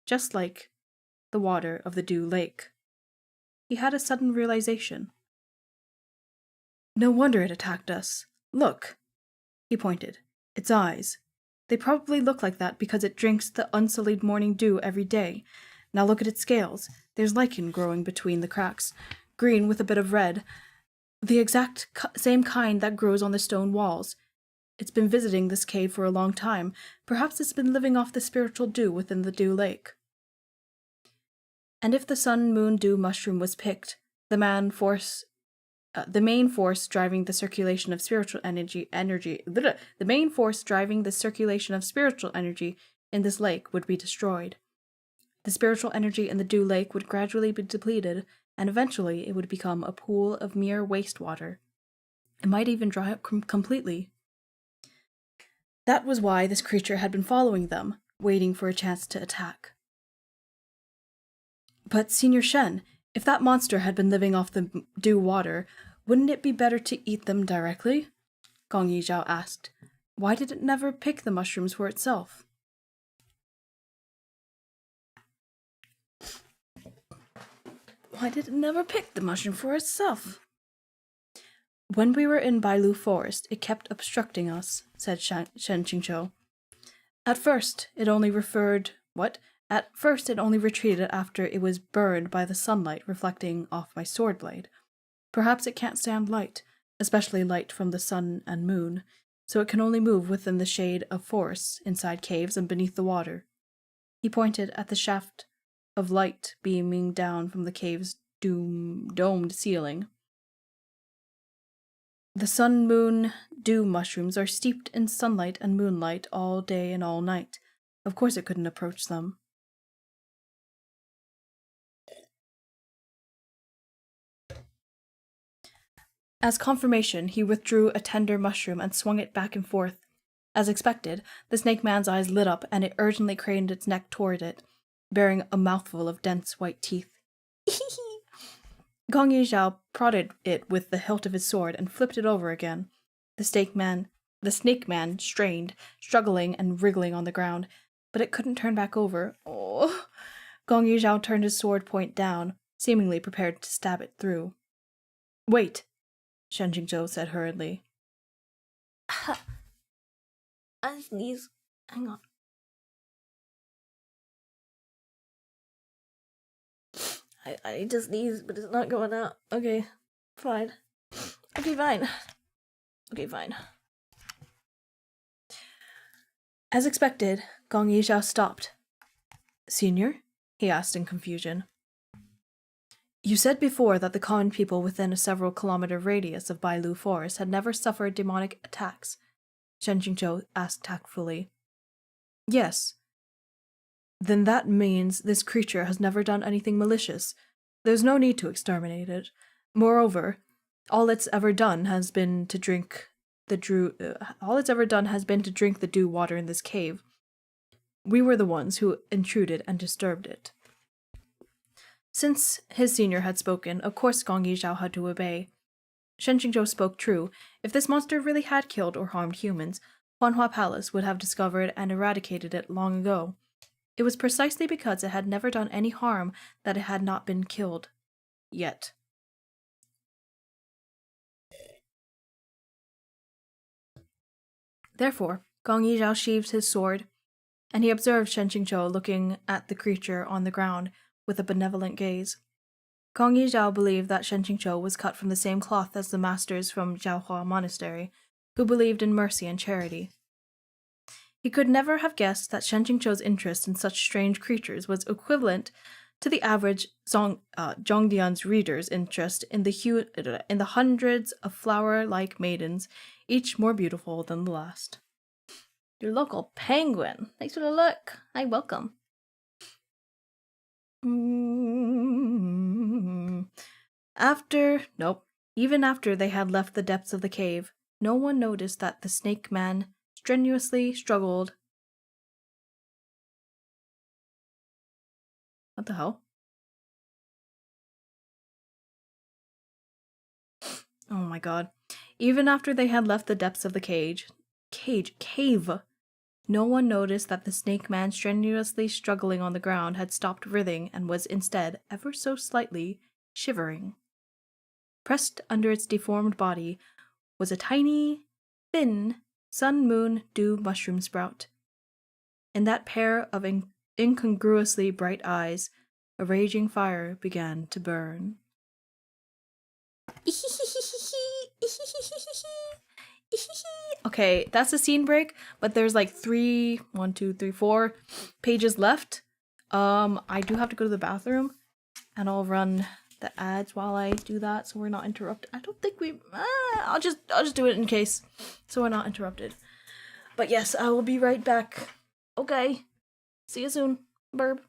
Speaker 1: just like the water of the Dew Lake. He had a sudden realization. No wonder it attacked us. Look! He pointed. Its eyes. They probably look like that because it drinks the unsullied morning dew every day. Now look at its scales. There's lichen growing between the cracks, green with a bit of red, the exact same kind that grows on the stone walls. It's been visiting this cave for a long time. Perhaps it's been living off the spiritual dew within the Dew Lake. And if the sun-moon dew mushroom was picked, the main force driving the circulation of spiritual energy in this lake would be destroyed. The spiritual energy in the Dew Lake would gradually be depleted, and eventually it would become a pool of mere wastewater. It might even dry up completely. That was why this creature had been following them, waiting for a chance to attack. But, Senior Shen, if that monster had been living off the dew water, wouldn't it be better to eat them directly? Gong Yizhao asked. Why did it never pick the mushrooms for itself? When we were in Bailu Forest, it kept obstructing us, said Shen Qingzhou. At first, it only retreated after it was burned by the sunlight reflecting off my sword blade. Perhaps it can't stand light, especially light from the sun and moon, so it can only move within the shade of forests, inside caves, and beneath the water. He pointed at the shaft of light beaming down from the cave's domed ceiling. The sun-moon dew mushrooms are steeped in sunlight and moonlight all day and all night. Of course it couldn't approach them. As confirmation, he withdrew a tender mushroom and swung it back and forth. As expected, the snake man's eyes lit up and it urgently craned its neck toward it, bearing a mouthful of dense white teeth. Gong Yizhao prodded it with the hilt of his sword and flipped it over again. The snake man strained, struggling and wriggling on the ground, but it couldn't turn back over. Oh! Gong Yizhao turned his sword point down, seemingly prepared to stab it through. Wait, Shen Qingzhou said hurriedly.
Speaker 2: I sneeze. Hang on. I just sneeze, but it's not going out. Okay, fine. Okay, fine.
Speaker 1: As expected, Gong Yizhao stopped. Senior? he asked in confusion. You said before that the common people within a several kilometer radius of Bailu Forest had never suffered demonic attacks, Shen Qingzhou asked tactfully. Yes. Then that means this creature has never done anything malicious. There's no need to exterminate it. Moreover, all it's ever done has been to drink the dew water in this cave. We were the ones who intruded and disturbed it. Since his senior had spoken, of course Gong Yizhao had to obey. Shen Qingzhou spoke true. If this monster really had killed or harmed humans, Huanhua Palace would have discovered and eradicated it long ago. It was precisely because it had never done any harm that it had not been killed. Yet. Therefore, Gong Yizhao sheathed his sword, and he observed Shen Qingzhou looking at the creature on the ground with a benevolent gaze. Gong Yizhao believed that Shen Qingzhou was cut from the same cloth as the masters from Jiaohua Monastery, who believed in mercy and charity. He could never have guessed that Shen Qingzhou's interest in such strange creatures was equivalent to the average Zhongdian's reader's interest in the hundreds of flower-like maidens, each more beautiful than the last. Your local penguin. Thanks for the look. Hi, welcome. Even after they had left the depths of the cave, no one noticed that the snake man strenuously struggled. What the hell? Oh my god. Even after they had left the depths of the cave, no one noticed that the snake man strenuously struggling on the ground had stopped writhing and was instead, ever so slightly, shivering. Pressed under its deformed body was a tiny, thin, sun-moon dew mushroom sprout. In that pair of incongruously bright eyes, a raging fire began to burn. Okay, that's a scene break, but there's like 4 pages left. I do have to go to the bathroom, and I'll run the ads while I do that, so we're not interrupted. I don't think we. I'll just do it in case, so we're not interrupted. But yes, I will be right back. Okay, see you soon, burb.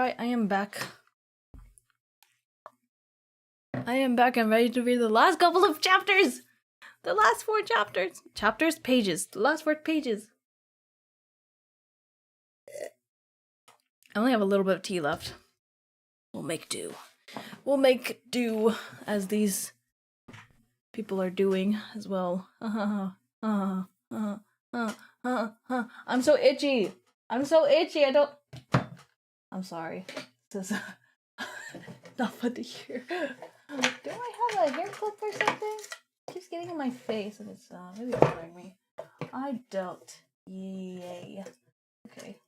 Speaker 1: Alright, I am back. I am back and ready to read the last couple of chapters! The last 4 chapters! Chapters? Pages. The last 4 pages. I only have a little bit of tea left. We'll make do. We'll make do, as these people are doing as well. I'm so itchy! I'm so itchy, I don't... I'm sorry. This is not fun to hear. Do I have a hair clip or something? It keeps getting in my face and it's really bothering me. I don't. Yay. Okay.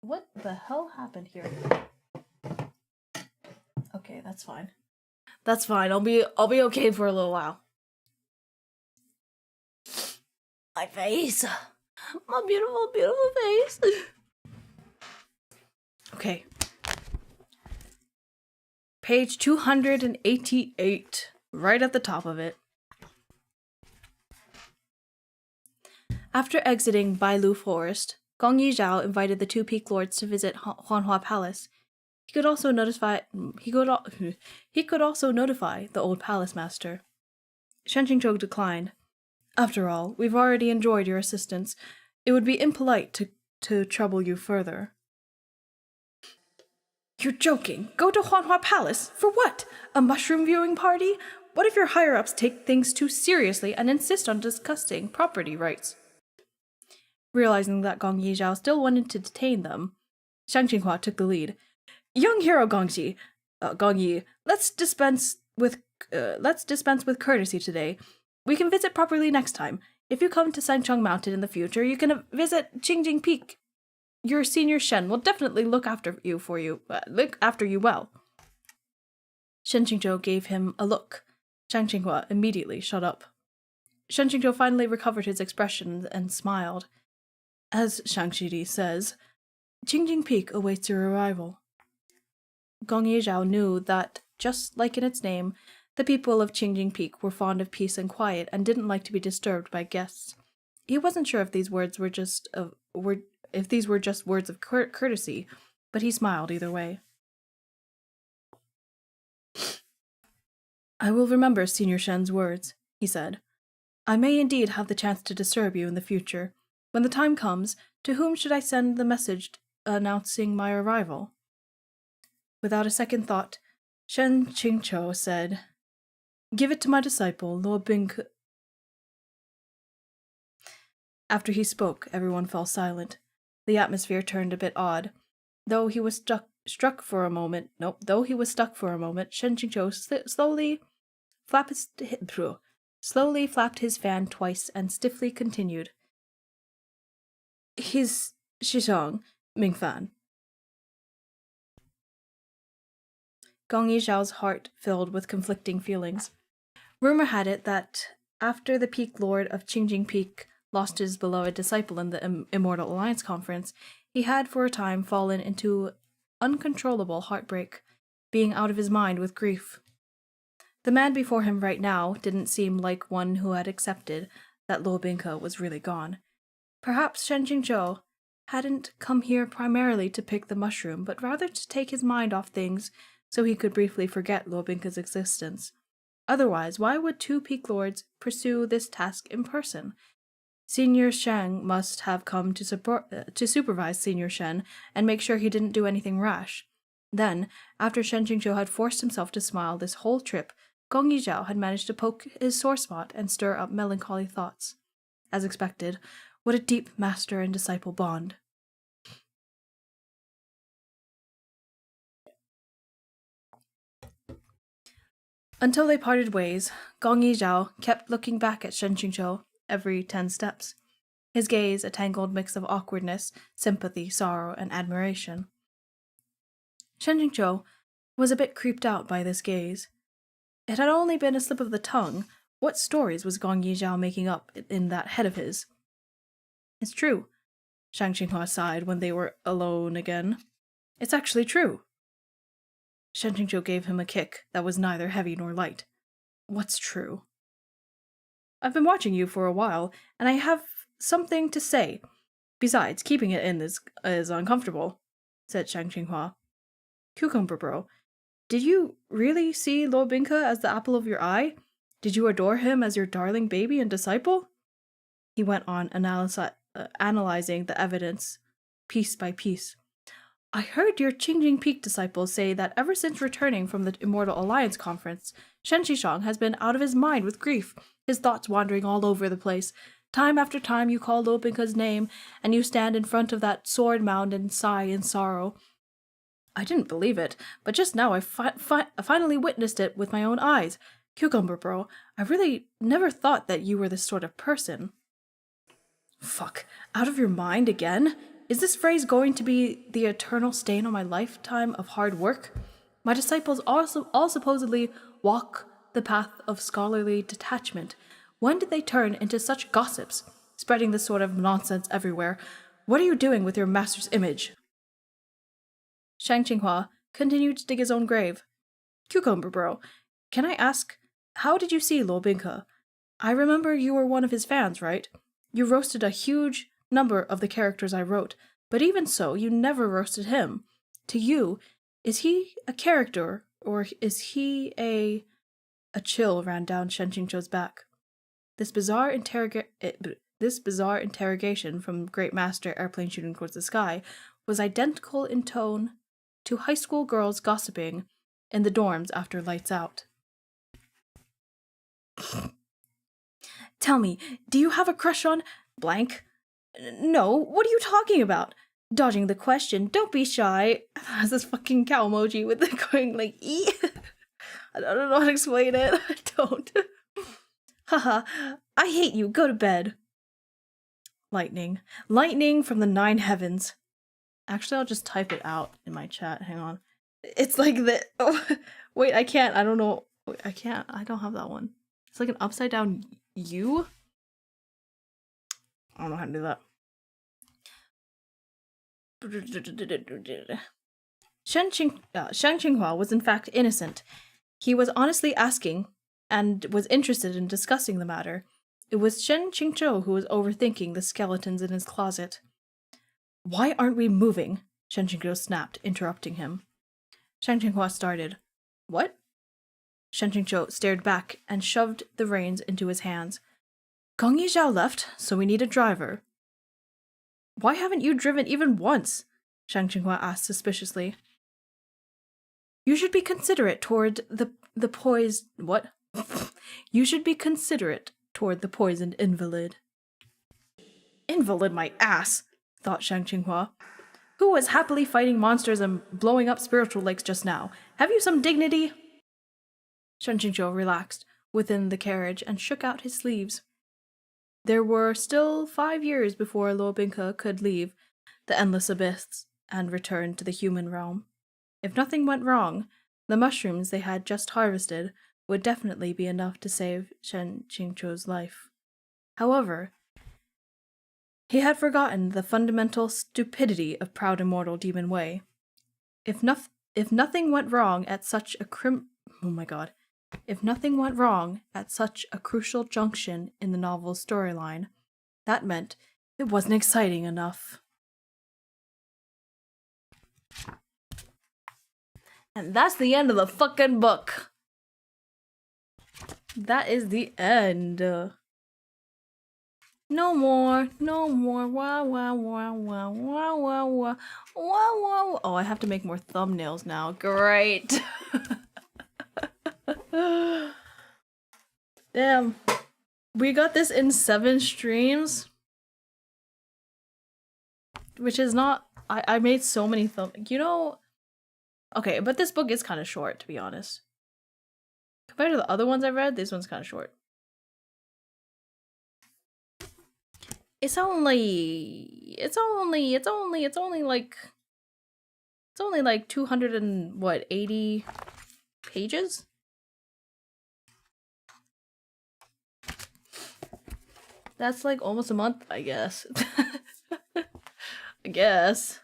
Speaker 1: What the hell happened here? Okay, that's fine. That's fine. I'll be okay for a little while. My face. My beautiful, beautiful face. Okay. Page 288, right at the top of it. After exiting Bailu Forest, Gong Yizhao invited the 2 peak lords to visit Huanhua Palace. He could also notify the old palace master. Shen Qingzhou declined. After all, we've already enjoyed your assistance. It would be impolite to trouble you further. You're joking. Go to Huanhua Palace? For what? A mushroom viewing party? What if your higher-ups take things too seriously and insist on discussing property rights? Realizing that Gong Yizhao still wanted to detain them, Shang Qinghua took the lead. Young hero Gong Yi, let's dispense with courtesy today. We can visit properly next time. If you come to Sancheng Mountain in the future, you can visit Qingjing Peak. Your senior Shen will definitely look after you well. Shen Qingzhou gave him a look. Shang Qinghua immediately shut up. Shen Qingzhou finally recovered his expression and smiled. As Shang Shidi says, Qingjing Peak awaits your arrival. Gong Yizhao knew that, just like in its name, the people of Qingjing Peak were fond of peace and quiet and didn't like to be disturbed by guests. He wasn't sure if these words were just words of courtesy, but he smiled either way. I will remember Senior Shen's words, he said. I may indeed have the chance to disturb you in the future. When the time comes, to whom should I send the message announcing my arrival? Without a second thought, Shen Qingzhou said, Give it to my disciple, Lord Bingke. After he spoke, everyone fell silent. The atmosphere turned a bit odd. Though he was stuck for a moment, Shen Qingzhou slowly flapped his fan twice and stiffly continued. His Shishang, Mingfan. Gong Yizhao's heart filled with conflicting feelings. Rumor had it that after the peak lord of Qingjing Peak lost his beloved disciple in the Immortal Alliance Conference, he had for a time fallen into uncontrollable heartbreak, being out of his mind with grief. The man before him right now didn't seem like one who had accepted that Luo Bingke was really gone. Perhaps Shen Qingzhou hadn't come here primarily to pick the mushroom, but rather to take his mind off things so he could briefly forget Luo Bingke's existence. Otherwise, why would 2 peak lords pursue this task in person? Senior Shang must have come to supervise Senior Shen and make sure he didn't do anything rash. Then, after Shen Qingzhou had forced himself to smile this whole trip, Gong Yizhao had managed to poke his sore spot and stir up melancholy thoughts. As expected, what a deep master and disciple bond. Until they parted ways, Gong Yizhao kept looking back at Shen Qingzhou every 10 steps, his gaze a tangled mix of awkwardness, sympathy, sorrow, and admiration. Shen Qingzhou was a bit creeped out by this gaze. It had only been a slip of the tongue. What stories was Gong Yizhao making up in that head of his? It's true, Shang Qinghua sighed when they were alone again. It's actually true. Shen Qingzhou gave him a kick that was neither heavy nor light. What's true? I've been watching you for a while, and I have something to say. Besides, keeping it in is uncomfortable, said Shang Qinghua. Cucumber Bro, did you really see Lobinka as the apple of your eye? Did you adore him as your darling baby and disciple? He went on analyzing the evidence piece by piece. I heard your Qingjing Peak disciples say that ever since returning from the Immortal Alliance conference, Shen Shishang has been out of his mind with grief, his thoughts wandering all over the place. Time after time you call Lobinka's name, and you stand in front of that sword mound and sigh in sorrow. I didn't believe it, but just now I finally witnessed it with my own eyes. Cucumber Bro, I really never thought that you were this sort of person. Fuck, out of your mind again? Is this phrase going to be the eternal stain on my lifetime of hard work? My disciples also all supposedly walk the path of scholarly detachment. When did they turn into such gossips, spreading this sort of nonsense everywhere? What are you doing with your master's image? Shang Qinghua continued to dig his own grave. Cucumber Bro, can I ask, how did you see Lo Binke? I remember you were one of his fans, right? You roasted a huge number of the characters I wrote, but even so, you never roasted him. To you, is he a character, or is he a... A chill ran down Shen Qingzhou's back. This bizarre interrogation from Great Master Airplane Shooting Towards the Sky was identical in tone to high school girls gossiping in the dorms after lights out. Tell me, do you have a crush on... blank? No, what are you talking about? Dodging the question, don't be shy. Has this fucking cow emoji with the going like, ee? I don't know how to explain it. I don't. Haha, I hate you, go to bed. Lightning. Lightning from the 9 heavens. Actually, I'll just type it out in my chat. Hang on. It's like the... Oh, wait, I can't. I don't know. Wait, I can't. I don't have that one. It's like an upside down U. I don't know how to do that. Shang Qinghua was in fact innocent. He was honestly asking and was interested in discussing the matter. It was Shen Qingzhou who was overthinking the skeletons in his closet. Why aren't we moving? Shen Qingzhou snapped, interrupting him. Shang Qinghua started. What? Shen Qingzhou stared back and shoved the reins into his hands. Gong Yizhao left, so we need a driver. Why haven't you driven even once? Shang Qinghua asked suspiciously. You should be considerate toward the poised... What? You should be considerate toward the poisoned invalid. Invalid my ass, thought Shang Qinghua. Who was happily fighting monsters and blowing up spiritual lakes just now? Have you some dignity? Shen Qingzhou relaxed within the carriage and shook out his sleeves. There were still 5 years before Lo Binke could leave the endless abyss and return to the human realm. If nothing went wrong, the mushrooms they had just harvested would definitely be enough to save Shen Qingzhou's life. However, he had forgotten the fundamental stupidity of proud immortal Demon Wei. If nothing went wrong at such a If nothing went wrong at such a crucial junction in the novel's storyline, that meant it wasn't exciting enough. And that's the end of the fucking book. That is the end. No more, no more. Wow, wow, wow, wow, wow, wow, wow, wow, wow. Oh, I have to make more thumbnails now. Great. Damn. We got this in 7 streams. Which is not... I made so many you know... Okay, but this book is kind of short, to be honest. Compared to the other ones I've read, this one's kind of short. It's only like 280 pages? That's like almost a month, I guess. I guess.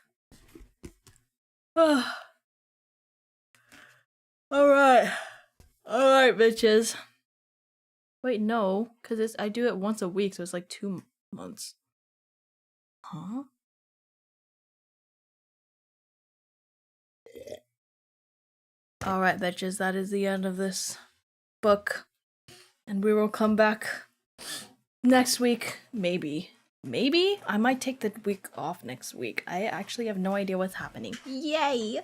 Speaker 1: Alright. Alright, bitches. Wait, no, because I do it once a week, so it's like 2 months. Huh? Alright, bitches, that is the end of this book. And we will come back next week. Maybe. Maybe? I might take the week off next week. I actually have no idea what's happening. Yay!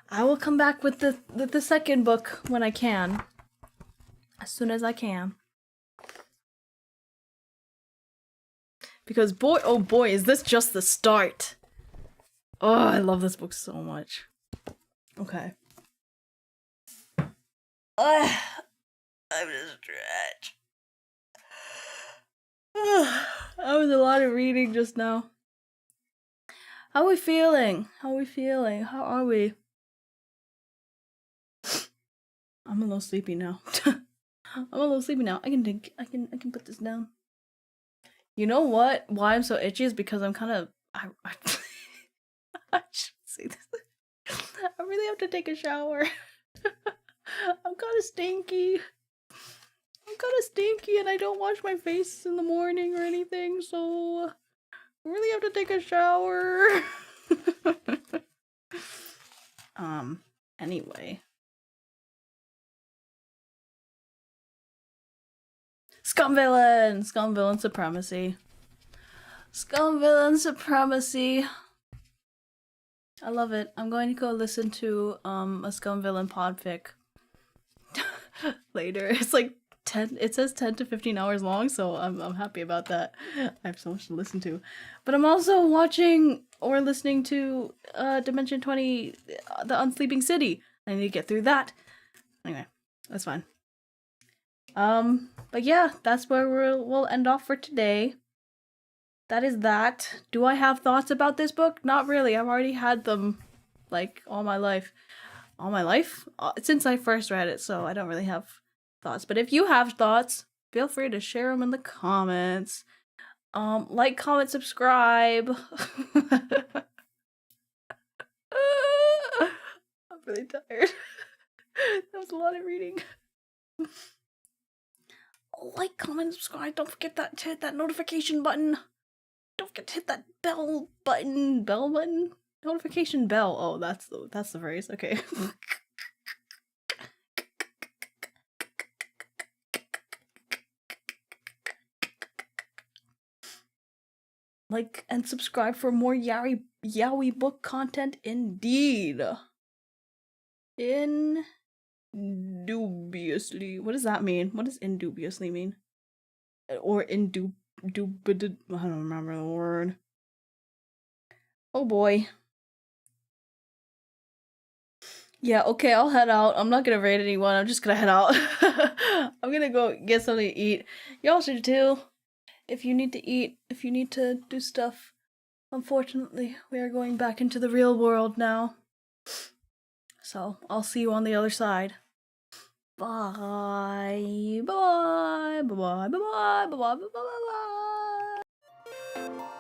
Speaker 1: I will come back with the second book when I can. As soon as I can. Because boy, oh boy, is this just the start. Oh, I love this book so much. Okay. I'm gonna stretch. That was a lot of reading just now. How are we feeling? How are we feeling? How are we? I'm a little sleepy now. I'm a little sleepy now. I can put this down. You know what? Why I'm so itchy is because I'm kind of I should say this. I really have to take a shower. I'm kind of stinky. And I don't wash my face in the morning or anything, so I really have to take a shower. Anyway. Scum villain supremacy. Scum villain supremacy. I love it. I'm going to go listen to a Scum villain podfic later. It's like 10, it says 10 to 15 hours long, so I'm happy about that. I have so much to listen to. But I'm also watching or listening to Dimension 20, The Unsleeping City. I need to get through that. Anyway, that's fine. But yeah, that's where we'll end off for today. That is that. Do I have thoughts about this book? Not really. I've already had them, like, all my life. All my life? Since I first read it, so I don't really have thoughts. But if you have thoughts, feel free to share them in the comments. Like, comment, subscribe. I'm really tired. That was a lot of reading. Like, comment, subscribe. Don't forget to hit that notification button. Don't forget to hit that bell button. Bell button? Notification bell. Oh, that's the phrase. Okay. Like and subscribe for more yaoi book content indeed. Indubiously. What does that mean? What does indubiously mean? Or I don't remember the word. Oh boy. Yeah, okay, I'll head out. I'm not gonna raid anyone. I'm just gonna head out. I'm gonna go get something to eat. Y'all should too. If you need to eat, if you need to do stuff. Unfortunately, we are going back into the real world now. So, I'll see you on the other side. Bye. Bye. Bye. Bye. Bye. Bye. Bye. Bye. Bye. Bye.